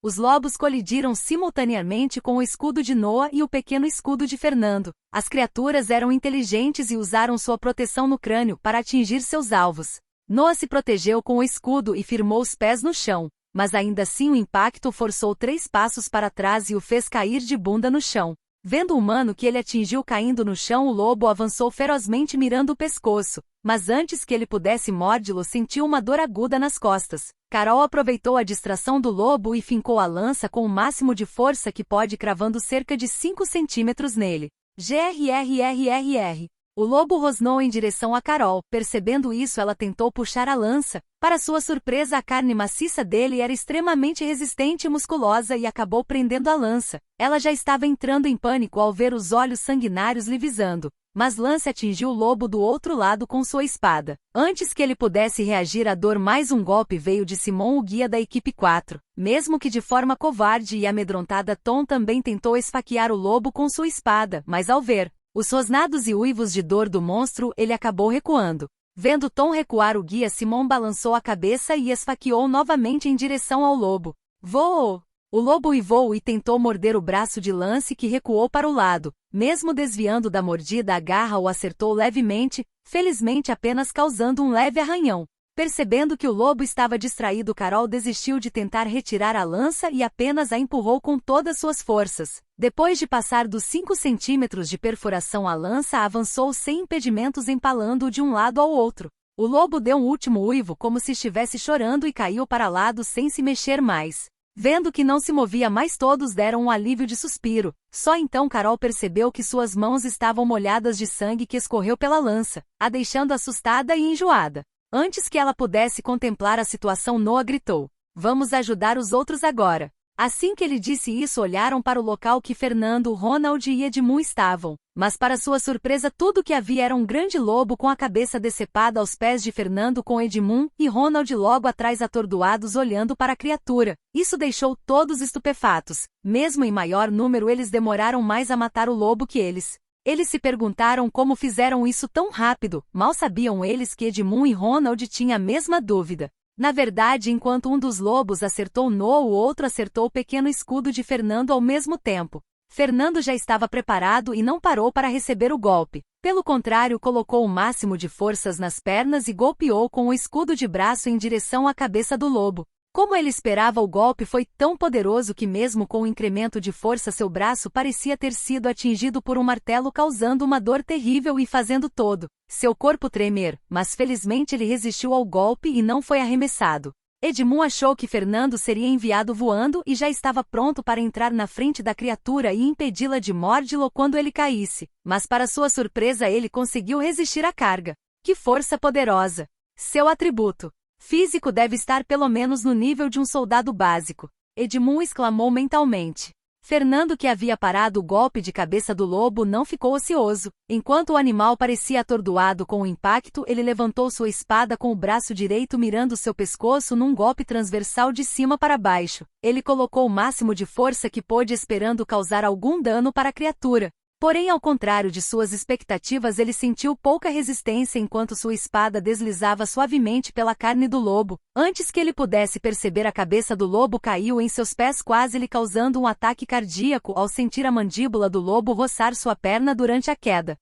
Os lobos colidiram simultaneamente com o escudo de Noah e o pequeno escudo de Fernando. As criaturas eram inteligentes e usaram sua proteção no crânio para atingir seus alvos. Noah se protegeu com o escudo e firmou os pés no chão, mas ainda assim o impacto forçou 3 passos para trás e o fez cair de bunda no chão. Vendo o humano que ele atingiu caindo no chão, o lobo avançou ferozmente mirando o pescoço, mas antes que ele pudesse mordê-lo, sentiu uma dor aguda nas costas. Carol aproveitou a distração do lobo e fincou a lança com o máximo de força que pode, cravando cerca de 5 centímetros nele. Grrrrrr. O lobo rosnou em direção a Carol. Percebendo isso, ela tentou puxar a lança. Para sua surpresa, a carne maciça dele era extremamente resistente e musculosa e acabou prendendo a lança. Ela já estava entrando em pânico ao ver os olhos sanguinários lhe visando, mas Lance atingiu o lobo do outro lado com sua espada. Antes que ele pudesse reagir à dor, mais um golpe veio de Simon, o guia da equipe 4. Mesmo que de forma covarde e amedrontada, Tom também tentou esfaquear o lobo com sua espada, mas ao ver os rosnados e uivos de dor do monstro, ele acabou recuando. Vendo Tom recuar, o guia Simon balançou a cabeça e esfaqueou novamente em direção ao lobo. Voou! O lobo uivou e tentou morder o braço de Lance, que recuou para o lado. Mesmo desviando da mordida, a garra o acertou levemente, felizmente apenas causando um leve arranhão. Percebendo que o lobo estava distraído, Carol desistiu de tentar retirar a lança e apenas a empurrou com todas suas forças. Depois de passar dos 5 centímetros de perfuração, a lança avançou sem impedimentos, empalando-o de um lado ao outro. O lobo deu um último uivo como se estivesse chorando e caiu para lado sem se mexer mais. Vendo que não se movia mais, todos deram um alívio de suspiro. Só então Carol percebeu que suas mãos estavam molhadas de sangue que escorreu pela lança, a deixando assustada e enjoada. Antes que ela pudesse contemplar a situação, Noah gritou: Vamos ajudar os outros agora. Assim que ele disse isso, olharam para o local que Fernando, Ronald e Edmund estavam. Mas para sua surpresa, tudo que havia era um grande lobo com a cabeça decepada aos pés de Fernando, com Edmund e Ronald logo atrás atordoados olhando para a criatura. Isso deixou todos estupefatos. Mesmo em maior número, eles demoraram mais a matar o lobo que eles. Eles se perguntaram como fizeram isso tão rápido. Mal sabiam eles que Edmund e Ronald tinham a mesma dúvida. Na verdade, enquanto um dos lobos acertou o outro acertou o pequeno escudo de Fernando ao mesmo tempo. Fernando já estava preparado e não parou para receber o golpe. Pelo contrário, colocou o máximo de forças nas pernas e golpeou com o escudo de braço em direção à cabeça do lobo. Como ele esperava, o golpe foi tão poderoso que mesmo com o incremento de força seu braço parecia ter sido atingido por um martelo, causando uma dor terrível e fazendo todo seu corpo tremer, mas felizmente ele resistiu ao golpe e não foi arremessado. Edmund achou que Fernando seria enviado voando e já estava pronto para entrar na frente da criatura e impedi-la de mordê-lo quando ele caísse, mas para sua surpresa ele conseguiu resistir à carga. Que força poderosa! Seu atributo físico deve estar pelo menos no nível de um soldado básico, Edmund exclamou mentalmente. Fernando, que havia parado o golpe de cabeça do lobo, não ficou ocioso. Enquanto o animal parecia atordoado com o impacto, ele levantou sua espada com o braço direito mirando seu pescoço num golpe transversal de cima para baixo. Ele colocou o máximo de força que pôde esperando causar algum dano para a criatura. Porém, ao contrário de suas expectativas, ele sentiu pouca resistência enquanto sua espada deslizava suavemente pela carne do lobo. Antes que ele pudesse perceber, a cabeça do lobo caiu em seus pés, quase lhe causando um ataque cardíaco ao sentir a mandíbula do lobo roçar sua perna durante a queda.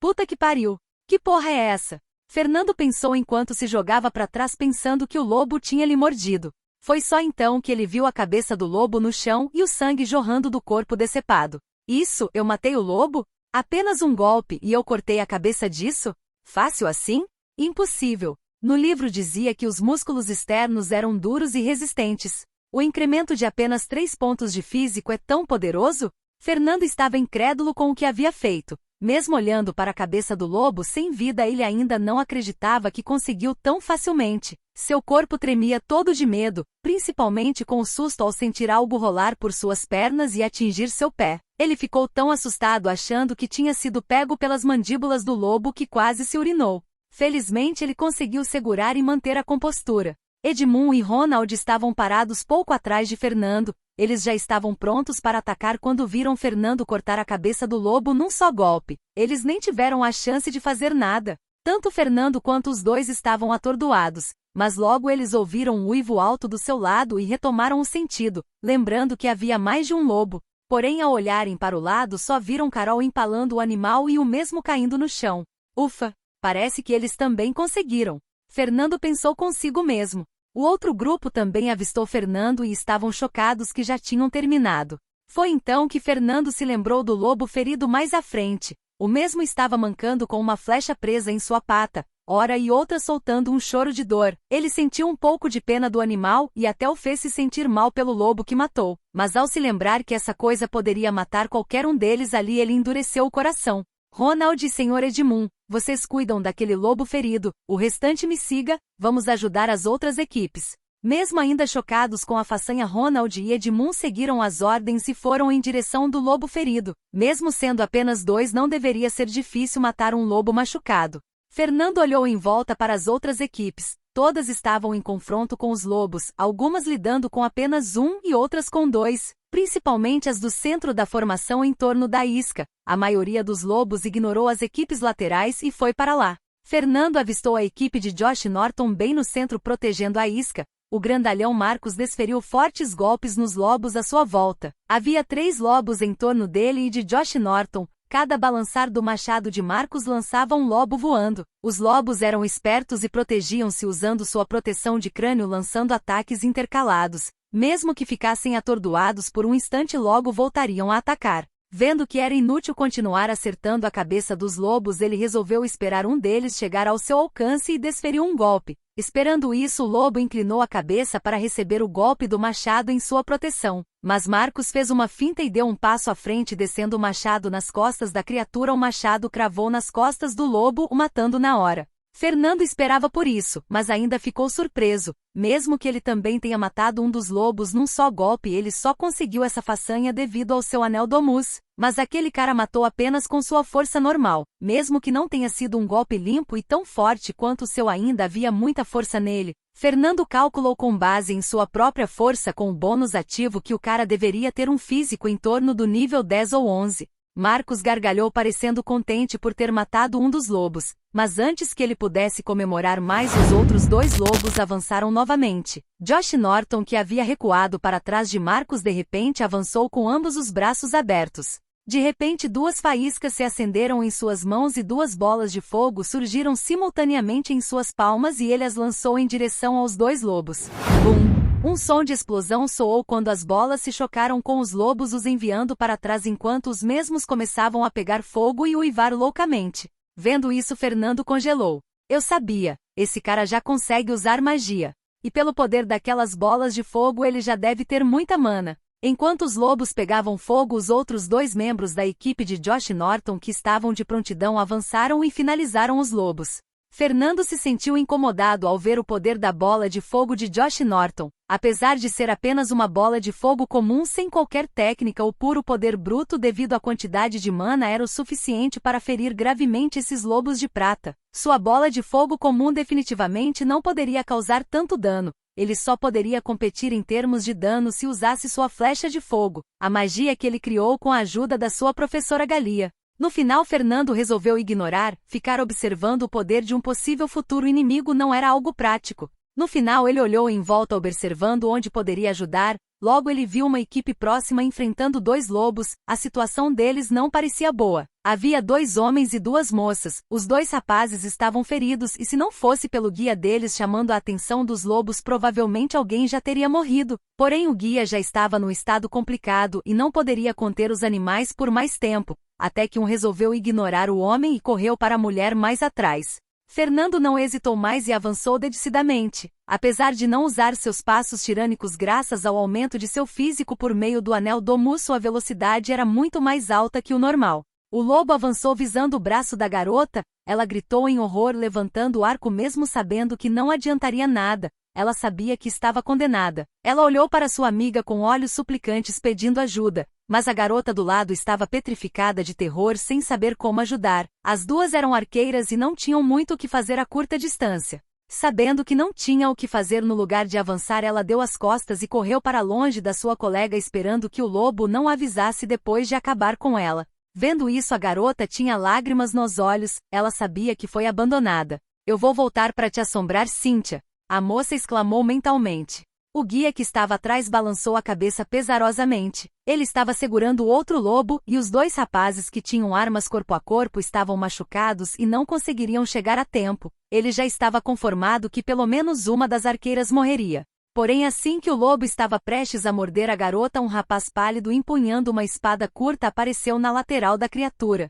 Puta que pariu! Que porra é essa? Fernando pensou enquanto se jogava para trás, pensando que o lobo tinha lhe mordido. Foi só então que ele viu a cabeça do lobo no chão e o sangue jorrando do corpo decepado. Isso, eu matei o lobo? Apenas um golpe e eu cortei a cabeça disso? Fácil assim? Impossível. No livro dizia que os músculos externos eram duros e resistentes. O incremento de apenas 3 pontos de físico é tão poderoso? Fernando estava incrédulo com o que havia feito. Mesmo olhando para a cabeça do lobo sem vida, ele ainda não acreditava que conseguiu tão facilmente. Seu corpo tremia todo de medo, principalmente com o susto ao sentir algo rolar por suas pernas e atingir seu pé. Ele ficou tão assustado achando que tinha sido pego pelas mandíbulas do lobo que quase se urinou. Felizmente ele conseguiu segurar e manter a compostura. Edmund e Ronald estavam parados pouco atrás de Fernando. Eles já estavam prontos para atacar quando viram Fernando cortar a cabeça do lobo num só golpe. Eles nem tiveram a chance de fazer nada. Tanto Fernando quanto os dois estavam atordoados, mas logo eles ouviram um uivo alto do seu lado e retomaram o sentido, lembrando que havia mais de um lobo. Porém, ao olharem para o lado, só viram Carol empalando o animal e o mesmo caindo no chão. Ufa! Parece que eles também conseguiram. Fernando pensou consigo mesmo. O outro grupo também avistou Fernando e estavam chocados que já tinham terminado. Foi então que Fernando se lembrou do lobo ferido mais à frente. O mesmo estava mancando com uma flecha presa em sua pata, ora e outra soltando um choro de dor. Ele sentiu um pouco de pena do animal e até o fez se sentir mal pelo lobo que matou. Mas ao se lembrar que essa coisa poderia matar qualquer um deles ali, ele endureceu o coração. Ronald e Sr. Edmund, vocês cuidam daquele lobo ferido, o restante me siga, vamos ajudar as outras equipes. Mesmo ainda chocados com a façanha, Ronald e Edmund seguiram as ordens e foram em direção do lobo ferido. Mesmo sendo apenas 2, não deveria ser difícil matar um lobo machucado. Fernando olhou em volta para as outras equipes. Todas estavam em confronto com os lobos, algumas lidando com apenas 1 e outras com 2, principalmente as do centro da formação em torno da isca. A maioria dos lobos ignorou as equipes laterais e foi para lá. Fernando avistou a equipe de Josh Norton bem no centro protegendo a isca. O grandalhão Marcos desferiu fortes golpes nos lobos à sua volta. Havia 3 lobos em torno dele e de Josh Norton. Cada balançar do machado de Marcos lançava um lobo voando. Os lobos eram espertos e protegiam-se usando sua proteção de crânio, lançando ataques intercalados. Mesmo que ficassem atordoados por um instante, logo voltariam a atacar. Vendo que era inútil continuar acertando a cabeça dos lobos, ele resolveu esperar um deles chegar ao seu alcance e desferiu um golpe. Esperando isso, o lobo inclinou a cabeça para receber o golpe do machado em sua proteção. Mas Marcos fez uma finta e deu um passo à frente, descendo o machado nas costas da criatura. O machado cravou nas costas do lobo, o matando na hora. Fernando esperava por isso, mas ainda ficou surpreso. Mesmo que ele também tenha matado um dos lobos num só golpe, ele só conseguiu essa façanha devido ao seu anel Domus. Mas aquele cara matou apenas com sua força normal. Mesmo que não tenha sido um golpe limpo e tão forte quanto o seu, ainda havia muita força nele. Fernando calculou com base em sua própria força com o bônus ativo que o cara deveria ter um físico em torno do nível 10 ou 11. Marcos gargalhou parecendo contente por ter matado um dos lobos, mas antes que ele pudesse comemorar mais, os outros dois lobos avançaram novamente. Josh Norton, que havia recuado para trás de Marcos, de repente avançou com ambos os braços abertos. De repente, duas faíscas se acenderam em suas mãos e duas bolas de fogo surgiram simultaneamente em suas palmas e ele as lançou em direção aos dois lobos. Bum! Um som de explosão soou quando as bolas se chocaram com os lobos, os enviando para trás enquanto os mesmos começavam a pegar fogo e uivar loucamente. Vendo isso, Fernando congelou. Eu sabia, esse cara já consegue usar magia. E pelo poder daquelas bolas de fogo ele já deve ter muita mana. Enquanto os lobos pegavam fogo, os outros dois membros da equipe de Josh Norton que estavam de prontidão avançaram e finalizaram os lobos. Fernando se sentiu incomodado ao ver o poder da bola de fogo de Josh Norton. Apesar de ser apenas uma bola de fogo comum sem qualquer técnica ou puro poder bruto, devido à quantidade de mana era o suficiente para ferir gravemente esses lobos de prata. Sua bola de fogo comum definitivamente não poderia causar tanto dano. Ele só poderia competir em termos de dano se usasse sua flecha de fogo, a magia que ele criou com a ajuda da sua professora Galia. No final, Fernando resolveu ignorar. Ficar observando o poder de um possível futuro inimigo não era algo prático. No final, ele olhou em volta observando onde poderia ajudar. Logo ele viu uma equipe próxima enfrentando dois lobos. A situação deles não parecia boa. Havia dois homens e duas moças. Os dois rapazes estavam feridos e se não fosse pelo guia deles chamando a atenção dos lobos, provavelmente alguém já teria morrido. Porém o guia já estava num estado complicado e não poderia conter os animais por mais tempo. Até que um resolveu ignorar o homem e correu para a mulher mais atrás. Fernando não hesitou mais e avançou decididamente. Apesar de não usar seus passos tirânicos graças ao aumento de seu físico por meio do anel Domus, sua velocidade era muito mais alta que o normal. O lobo avançou visando o braço da garota. Ela gritou em horror levantando o arco mesmo sabendo que não adiantaria nada. Ela sabia que estava condenada. Ela olhou para sua amiga com olhos suplicantes pedindo ajuda. Mas a garota do lado estava petrificada de terror sem saber como ajudar. As duas eram arqueiras e não tinham muito o que fazer a curta distância. Sabendo que não tinha o que fazer no lugar de avançar, ela deu as costas e correu para longe da sua colega esperando que o lobo não a avisasse depois de acabar com ela. Vendo isso, a garota tinha lágrimas nos olhos. Ela sabia que foi abandonada. Eu vou voltar para te assombrar, Cynthia. A moça exclamou mentalmente. O guia que estava atrás balançou a cabeça pesarosamente. Ele estava segurando outro lobo, e os dois rapazes que tinham armas corpo a corpo estavam machucados e não conseguiriam chegar a tempo. Ele já estava conformado que pelo menos uma das arqueiras morreria. Porém, assim que o lobo estava prestes a morder a garota, um rapaz pálido empunhando uma espada curta apareceu na lateral da criatura.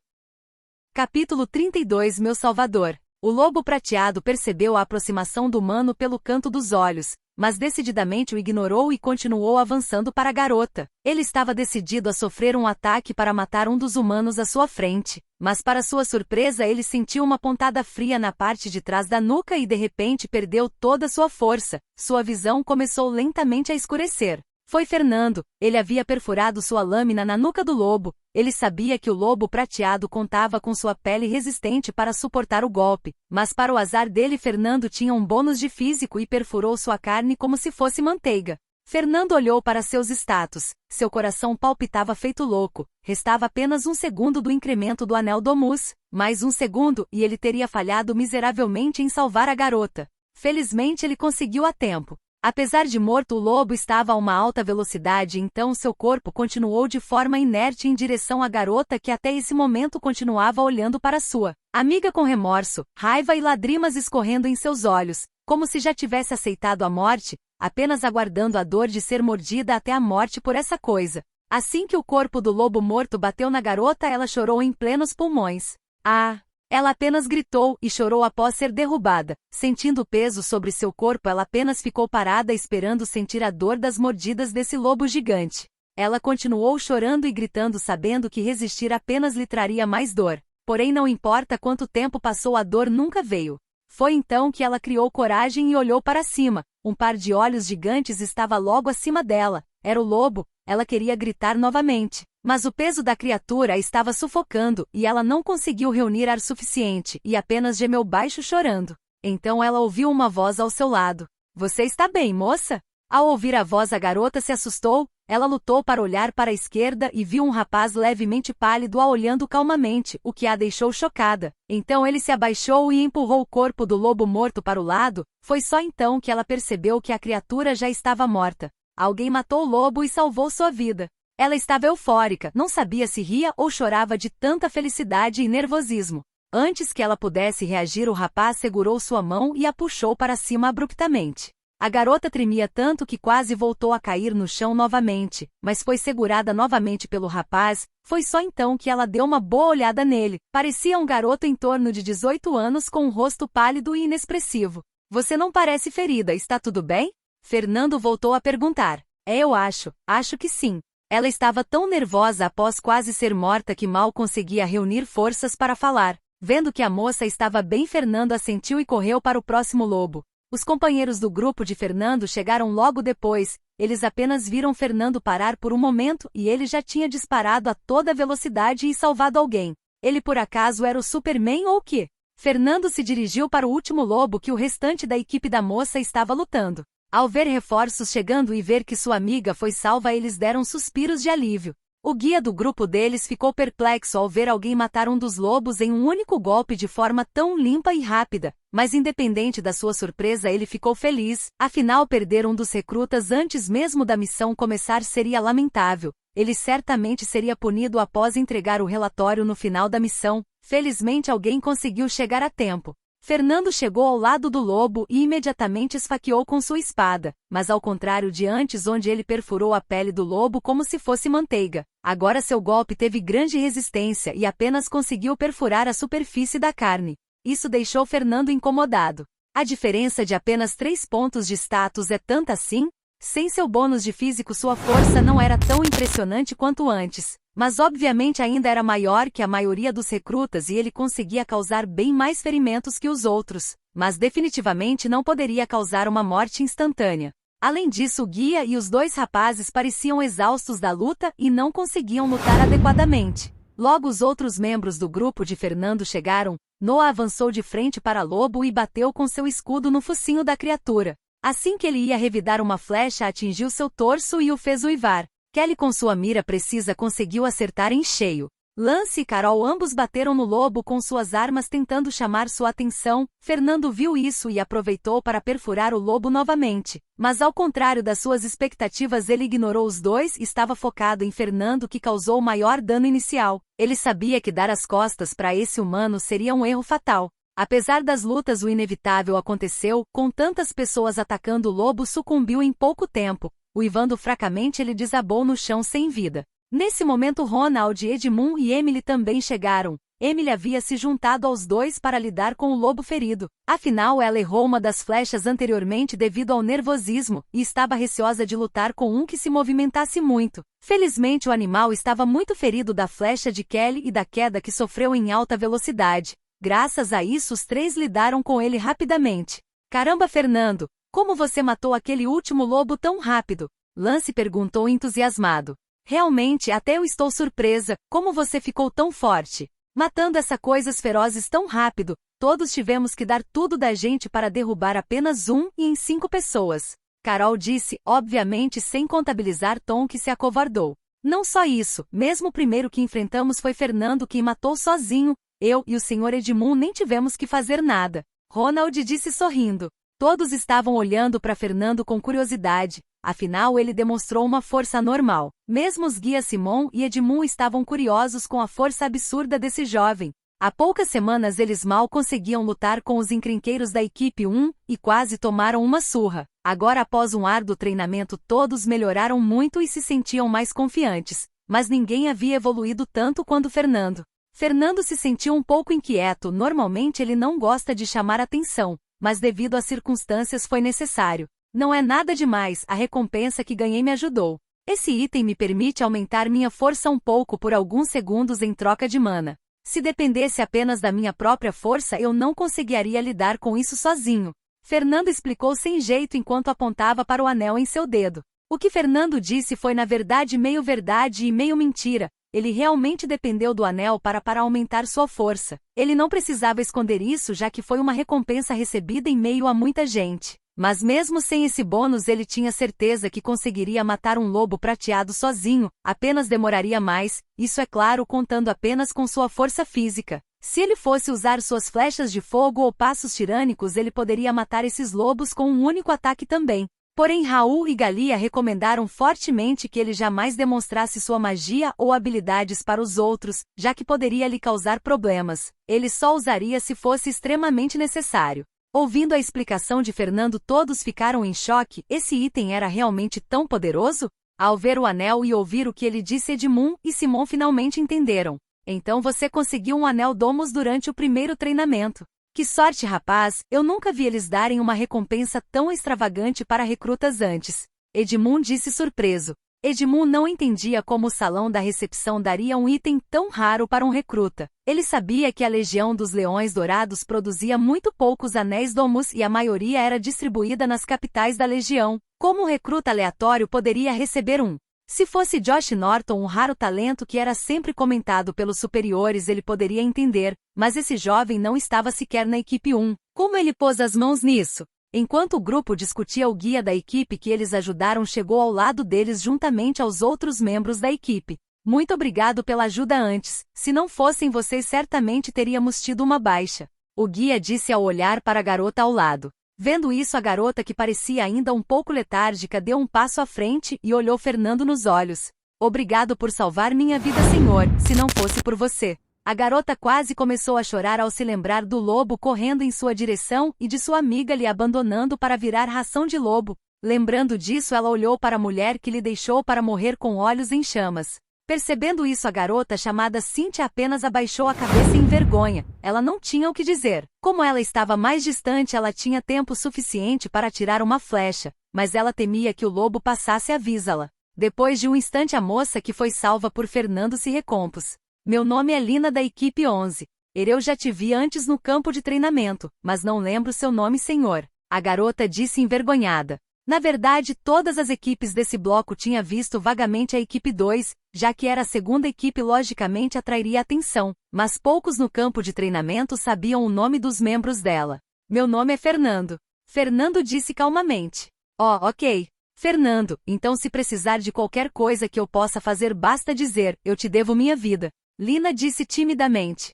Capítulo 32 Meu Salvador. O lobo prateado percebeu a aproximação do humano pelo canto dos olhos, mas decididamente o ignorou e continuou avançando para a garota. Ele estava decidido a sofrer um ataque para matar um dos humanos à sua frente, mas para sua surpresa ele sentiu uma pontada fria na parte de trás da nuca e de repente perdeu toda sua força. Sua visão começou lentamente a escurecer. Foi Fernando. Ele havia perfurado sua lâmina na nuca do lobo. Ele sabia que o lobo prateado contava com sua pele resistente para suportar o golpe, mas para o azar dele, Fernando tinha um bônus de físico e perfurou sua carne como se fosse manteiga. Fernando olhou para seus status. Seu coração palpitava feito louco. Restava apenas um segundo do incremento do anel Domus. Mais um segundo e ele teria falhado miseravelmente em salvar a garota. Felizmente ele conseguiu a tempo. Apesar de morto, o lobo estava a uma alta velocidade, então seu corpo continuou de forma inerte em direção à garota que até esse momento continuava olhando para sua amiga com remorso, raiva e lágrimas escorrendo em seus olhos, como se já tivesse aceitado a morte, apenas aguardando a dor de ser mordida até a morte por essa coisa. Assim que o corpo do lobo morto bateu na garota, ela chorou em plenos pulmões. Ah! Ela apenas gritou e chorou após ser derrubada. Sentindo o peso sobre seu corpo, ela apenas ficou parada esperando sentir a dor das mordidas desse lobo gigante. Ela continuou chorando e gritando sabendo que resistir apenas lhe traria mais dor. Porém não importa quanto tempo passou, a dor nunca veio. Foi então que ela criou coragem e olhou para cima. Um par de olhos gigantes estava logo acima dela. Era o lobo. Ela queria gritar novamente, mas o peso da criatura a estava sufocando e ela não conseguiu reunir ar suficiente e apenas gemeu baixo chorando. Então ela ouviu uma voz ao seu lado. Você está bem, moça? Ao ouvir a voz, a garota se assustou. Ela lutou para olhar para a esquerda e viu um rapaz levemente pálido a olhando calmamente, o que a deixou chocada. Então ele se abaixou e empurrou o corpo do lobo morto para o lado. Foi só então que ela percebeu que a criatura já estava morta. Alguém matou o lobo e salvou sua vida. Ela estava eufórica, não sabia se ria ou chorava de tanta felicidade e nervosismo. Antes que ela pudesse reagir, o rapaz segurou sua mão e a puxou para cima abruptamente. A garota tremia tanto que quase voltou a cair no chão novamente, mas foi segurada novamente pelo rapaz. Foi só então que ela deu uma boa olhada nele. Parecia um garoto em torno de 18 anos com um rosto pálido e inexpressivo. Você não parece ferida, está tudo bem? Fernando voltou a perguntar. Eu acho que sim. Ela estava tão nervosa após quase ser morta que mal conseguia reunir forças para falar. Vendo que a moça estava bem, Fernando assentiu e correu para o próximo lobo. Os companheiros do grupo de Fernando chegaram logo depois. Eles apenas viram Fernando parar por um momento e ele já tinha disparado a toda velocidade e salvado alguém. Ele por acaso era o Superman ou o quê? Fernando se dirigiu para o último lobo que o restante da equipe da moça estava lutando. Ao ver reforços chegando e ver que sua amiga foi salva, eles deram suspiros de alívio. O guia do grupo deles ficou perplexo ao ver alguém matar um dos lobos em um único golpe de forma tão limpa e rápida, mas independente da sua surpresa, ele ficou feliz. Afinal, perder um dos recrutas antes mesmo da missão começar seria lamentável. Ele certamente seria punido após entregar o relatório no final da missão. Felizmente, alguém conseguiu chegar a tempo. Fernando chegou ao lado do lobo e imediatamente esfaqueou com sua espada, mas ao contrário de antes, onde ele perfurou a pele do lobo como se fosse manteiga. Agora seu golpe teve grande resistência e apenas conseguiu perfurar a superfície da carne. Isso deixou Fernando incomodado. A diferença de apenas 3 pontos de status é tanta assim? Sem seu bônus de físico, sua força não era tão impressionante quanto antes. Mas obviamente ainda era maior que a maioria dos recrutas e ele conseguia causar bem mais ferimentos que os outros, mas definitivamente não poderia causar uma morte instantânea. Além disso, o guia e os 2 rapazes pareciam exaustos da luta e não conseguiam lutar adequadamente. Logo os outros membros do grupo de Fernando chegaram. Noah avançou de frente para Lobo e bateu com seu escudo no focinho da criatura. Assim que ele ia revidar, uma flecha atingiu seu torso e o fez uivar. Kelly, com sua mira precisa, conseguiu acertar em cheio. Lance e Carol ambos bateram no lobo com suas armas tentando chamar sua atenção. Fernando viu isso e aproveitou para perfurar o lobo novamente. Mas ao contrário das suas expectativas, ele ignorou os dois e estava focado em Fernando, que causou o maior dano inicial. Ele sabia que dar as costas para esse humano seria um erro fatal. Apesar das lutas, o inevitável aconteceu. Com tantas pessoas atacando, o lobo sucumbiu em pouco tempo. Uivando fracamente, ele desabou no chão sem vida. Nesse momento, Ronald, Edmund e Emily também chegaram. Emily havia se juntado aos dois para lidar com o lobo ferido. Afinal, ela errou uma das flechas anteriormente devido ao nervosismo e estava receosa de lutar com um que se movimentasse muito. Felizmente, o animal estava muito ferido da flecha de Kelly e da queda que sofreu em alta velocidade. Graças a isso, os 3 lidaram com ele rapidamente. Caramba, Fernando! Como você matou aquele último lobo tão rápido? Lance perguntou entusiasmado. Realmente, até eu estou surpresa. Como você ficou tão forte? Matando essas coisas ferozes tão rápido. Todos tivemos que dar tudo da gente para derrubar apenas um e em 5 pessoas. Carol disse, obviamente sem contabilizar Tom, que se acovardou. Não só isso, mesmo o primeiro que enfrentamos foi Fernando, quem matou sozinho. Eu e o Sr. Edmund nem tivemos que fazer nada. Ronald disse sorrindo. Todos estavam olhando para Fernando com curiosidade, afinal ele demonstrou uma força anormal. Mesmo os guias Simon e Edmund estavam curiosos com a força absurda desse jovem. Há poucas semanas eles mal conseguiam lutar com os encrenqueiros da equipe 1 e quase tomaram uma surra. Agora, após um árduo treinamento, todos melhoraram muito e se sentiam mais confiantes, mas ninguém havia evoluído tanto quanto Fernando. Fernando se sentiu um pouco inquieto. Normalmente ele não gosta de chamar atenção, mas devido às circunstâncias foi necessário. Não é nada demais, a recompensa que ganhei me ajudou. Esse item me permite aumentar minha força um pouco por alguns segundos em troca de mana. Se dependesse apenas da minha própria força, eu não conseguiria lidar com isso sozinho. Fernando explicou sem jeito enquanto apontava para o anel em seu dedo. O que Fernando disse foi na verdade meio verdade e meio mentira. Ele realmente dependeu do anel para aumentar sua força. Ele não precisava esconder isso, já que foi uma recompensa recebida em meio a muita gente. Mas mesmo sem esse bônus, ele tinha certeza que conseguiria matar um lobo prateado sozinho, apenas demoraria mais, isso é claro contando apenas com sua força física. Se ele fosse usar suas flechas de fogo ou passos tirânicos, ele poderia matar esses lobos com um único ataque também. Porém, Raul e Galia recomendaram fortemente que ele jamais demonstrasse sua magia ou habilidades para os outros, já que poderia lhe causar problemas. Ele só usaria se fosse extremamente necessário. Ouvindo a explicação de Fernando, todos ficaram em choque. Esse item era realmente tão poderoso? Ao ver o anel e ouvir o que ele disse, Edmund e Simon finalmente entenderam. Então você conseguiu um anel Domus durante o primeiro treinamento. Que sorte, rapaz, eu nunca vi eles darem uma recompensa tão extravagante para recrutas antes. Edmund disse surpreso. Edmund não entendia como o salão da recepção daria um item tão raro para um recruta. Ele sabia que a Legião dos Leões Dourados produzia muito poucos anéis Domus e a maioria era distribuída nas capitais da Legião. Como um recruta aleatório poderia receber um? Se fosse Josh Norton, um raro talento que era sempre comentado pelos superiores, ele poderia entender, mas esse jovem não estava sequer na equipe 1. Como ele pôs as mãos nisso? Enquanto o grupo discutia, o guia da equipe que eles ajudaram chegou ao lado deles juntamente aos outros membros da equipe. Muito obrigado pela ajuda antes, se não fossem vocês certamente teríamos tido uma baixa. O guia disse ao olhar para a garota ao lado. Vendo isso, a garota, que parecia ainda um pouco letárgica, deu um passo à frente e olhou Fernando nos olhos. Obrigado por salvar minha vida, senhor, se não fosse por você. A garota quase começou a chorar ao se lembrar do lobo correndo em sua direção e de sua amiga lhe abandonando para virar ração de lobo. Lembrando disso, ela olhou para a mulher que lhe deixou para morrer com olhos em chamas. Percebendo isso, a garota chamada Cynthia apenas abaixou a cabeça em vergonha. Ela não tinha o que dizer. Como ela estava mais distante, ela tinha tempo suficiente para tirar uma flecha, mas ela temia que o lobo passasse a avisá-la. Depois de um instante, a moça que foi salva por Fernando se recompôs. Meu nome é Lina, da equipe 11. Eu já te vi antes no campo de treinamento, mas não lembro seu nome, senhor. A garota disse envergonhada. Na verdade, todas as equipes desse bloco tinham visto vagamente a equipe 2, já que era a segunda equipe, logicamente atrairia atenção, mas poucos no campo de treinamento sabiam o nome dos membros dela. Meu nome é Fernando. Fernando disse calmamente. Oh, ok. Fernando, então se precisar de qualquer coisa que eu possa fazer, basta dizer, eu te devo minha vida. Lina disse timidamente.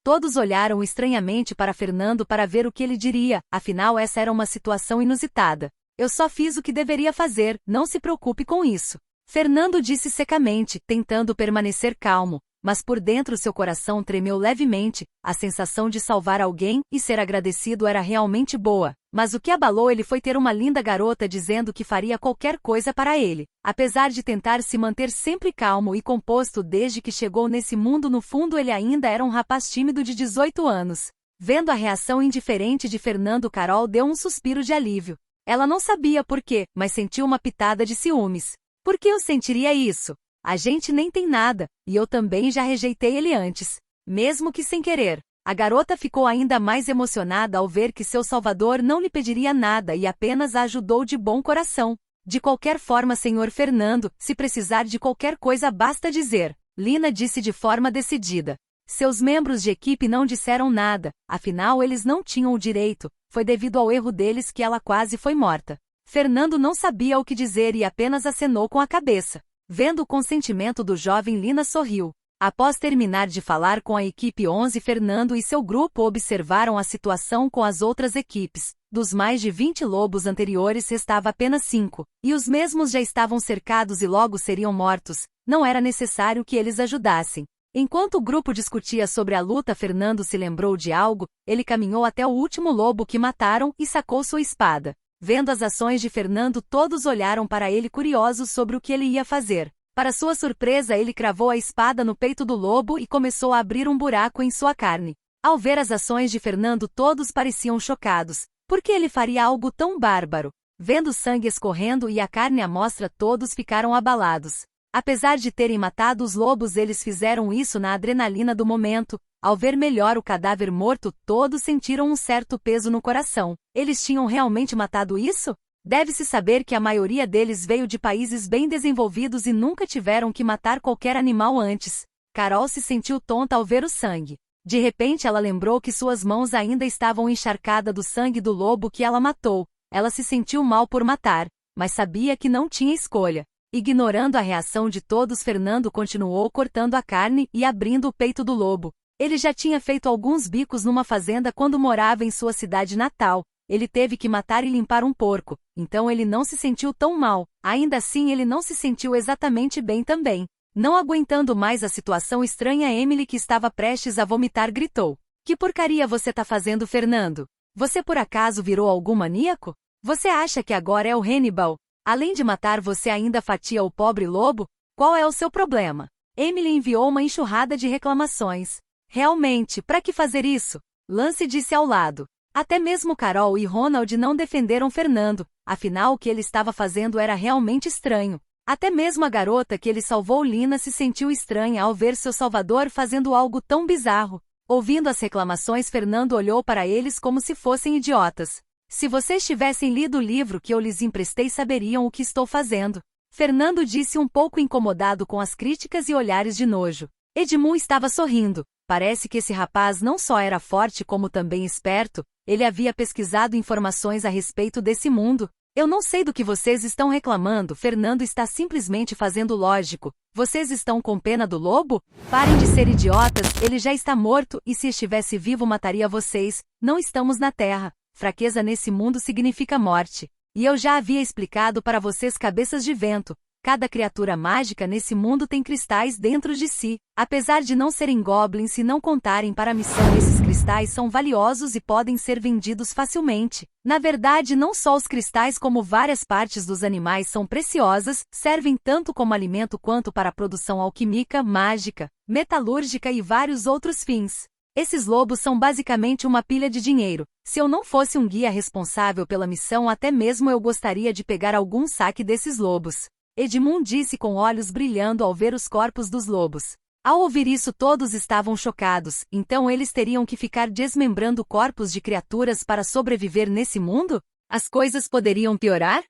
Todos olharam estranhamente para Fernando para ver o que ele diria, afinal essa era uma situação inusitada. Eu só fiz o que deveria fazer, não se preocupe com isso. Fernando disse secamente, tentando permanecer calmo, mas por dentro seu coração tremeu levemente. A sensação de salvar alguém e ser agradecido era realmente boa, mas o que abalou ele foi ter uma linda garota dizendo que faria qualquer coisa para ele. Apesar de tentar se manter sempre calmo e composto desde que chegou nesse mundo, no fundo ele ainda era um rapaz tímido de 18 anos. Vendo a reação indiferente de Fernando, Carol deu um suspiro de alívio. Ela não sabia por quê, mas sentiu uma pitada de ciúmes. Por que eu sentiria isso? A gente nem tem nada, e eu também já rejeitei ele antes. Mesmo que sem querer. A garota ficou ainda mais emocionada ao ver que seu salvador não lhe pediria nada e apenas a ajudou de bom coração. De qualquer forma, senhor Fernando, se precisar de qualquer coisa basta dizer. Lina disse de forma decidida. Seus membros de equipe não disseram nada, afinal eles não tinham o direito, foi devido ao erro deles que ela quase foi morta. Fernando não sabia o que dizer e apenas acenou com a cabeça. Vendo o consentimento do jovem, Lina sorriu. Após terminar de falar com a equipe 11, Fernando e seu grupo observaram a situação com as outras equipes. Dos mais de 20 lobos anteriores restava apenas 5, e os mesmos já estavam cercados e logo seriam mortos. Não era necessário que eles ajudassem. Enquanto o grupo discutia sobre a luta, Fernando se lembrou de algo. Ele caminhou até o último lobo que mataram e sacou sua espada. Vendo as ações de Fernando, todos olharam para ele curiosos sobre o que ele ia fazer. Para sua surpresa, ele cravou a espada no peito do lobo e começou a abrir um buraco em sua carne. Ao ver as ações de Fernando, todos pareciam chocados. Por que ele faria algo tão bárbaro? Vendo sangue escorrendo e a carne à mostra, todos ficaram abalados. Apesar de terem matado os lobos, eles fizeram isso na adrenalina do momento. Ao ver melhor o cadáver morto, todos sentiram um certo peso no coração. Eles tinham realmente matado isso? Deve-se saber que a maioria deles veio de países bem desenvolvidos e nunca tiveram que matar qualquer animal antes. Carol se sentiu tonta ao ver o sangue. De repente ela lembrou que suas mãos ainda estavam encharcadas do sangue do lobo que ela matou. Ela se sentiu mal por matar, mas sabia que não tinha escolha. Ignorando a reação de todos, Fernando continuou cortando a carne e abrindo o peito do lobo. Ele já tinha feito alguns bicos numa fazenda quando morava em sua cidade natal. Ele teve que matar e limpar um porco, então ele não se sentiu tão mal. Ainda assim, ele não se sentiu exatamente bem também. Não aguentando mais a situação estranha, Emily, que estava prestes a vomitar, gritou: "Que porcaria você tá fazendo, Fernando? Você por acaso virou algum maníaco? Você acha que agora é o Hannibal? Além de matar, você ainda fatia o pobre lobo? Qual é o seu problema?" Emily enviou uma enxurrada de reclamações. "Realmente, para que fazer isso?" Lance disse ao lado. Até mesmo Carol e Ronald não defenderam Fernando, afinal o que ele estava fazendo era realmente estranho. Até mesmo a garota que ele salvou, Lina, se sentiu estranha ao ver seu salvador fazendo algo tão bizarro. Ouvindo as reclamações, Fernando olhou para eles como se fossem idiotas. "Se vocês tivessem lido o livro que eu lhes emprestei, saberiam o que estou fazendo." Fernando disse, um pouco incomodado com as críticas e olhares de nojo. Edmund estava sorrindo. Parece que esse rapaz não só era forte como também esperto. Ele havia pesquisado informações a respeito desse mundo. "Eu não sei do que vocês estão reclamando." Fernando está simplesmente fazendo lógico. "Vocês estão com pena do lobo? Parem de ser idiotas, ele já está morto e se estivesse vivo mataria vocês. Não estamos na Terra. Fraqueza nesse mundo significa morte. E eu já havia explicado para vocês, cabeças de vento. Cada criatura mágica nesse mundo tem cristais dentro de si. Apesar de não serem goblins e não contarem para a missão, esses cristais são valiosos e podem ser vendidos facilmente. Na verdade, não só os cristais, como várias partes dos animais são preciosas, servem tanto como alimento quanto para a produção alquímica, mágica, metalúrgica e vários outros fins. Esses lobos são basicamente uma pilha de dinheiro. Se eu não fosse um guia responsável pela missão, até mesmo eu gostaria de pegar algum saque desses lobos." Edmund disse com olhos brilhando ao ver os corpos dos lobos. Ao ouvir isso, todos estavam chocados. Então eles teriam que ficar desmembrando corpos de criaturas para sobreviver nesse mundo? As coisas poderiam piorar?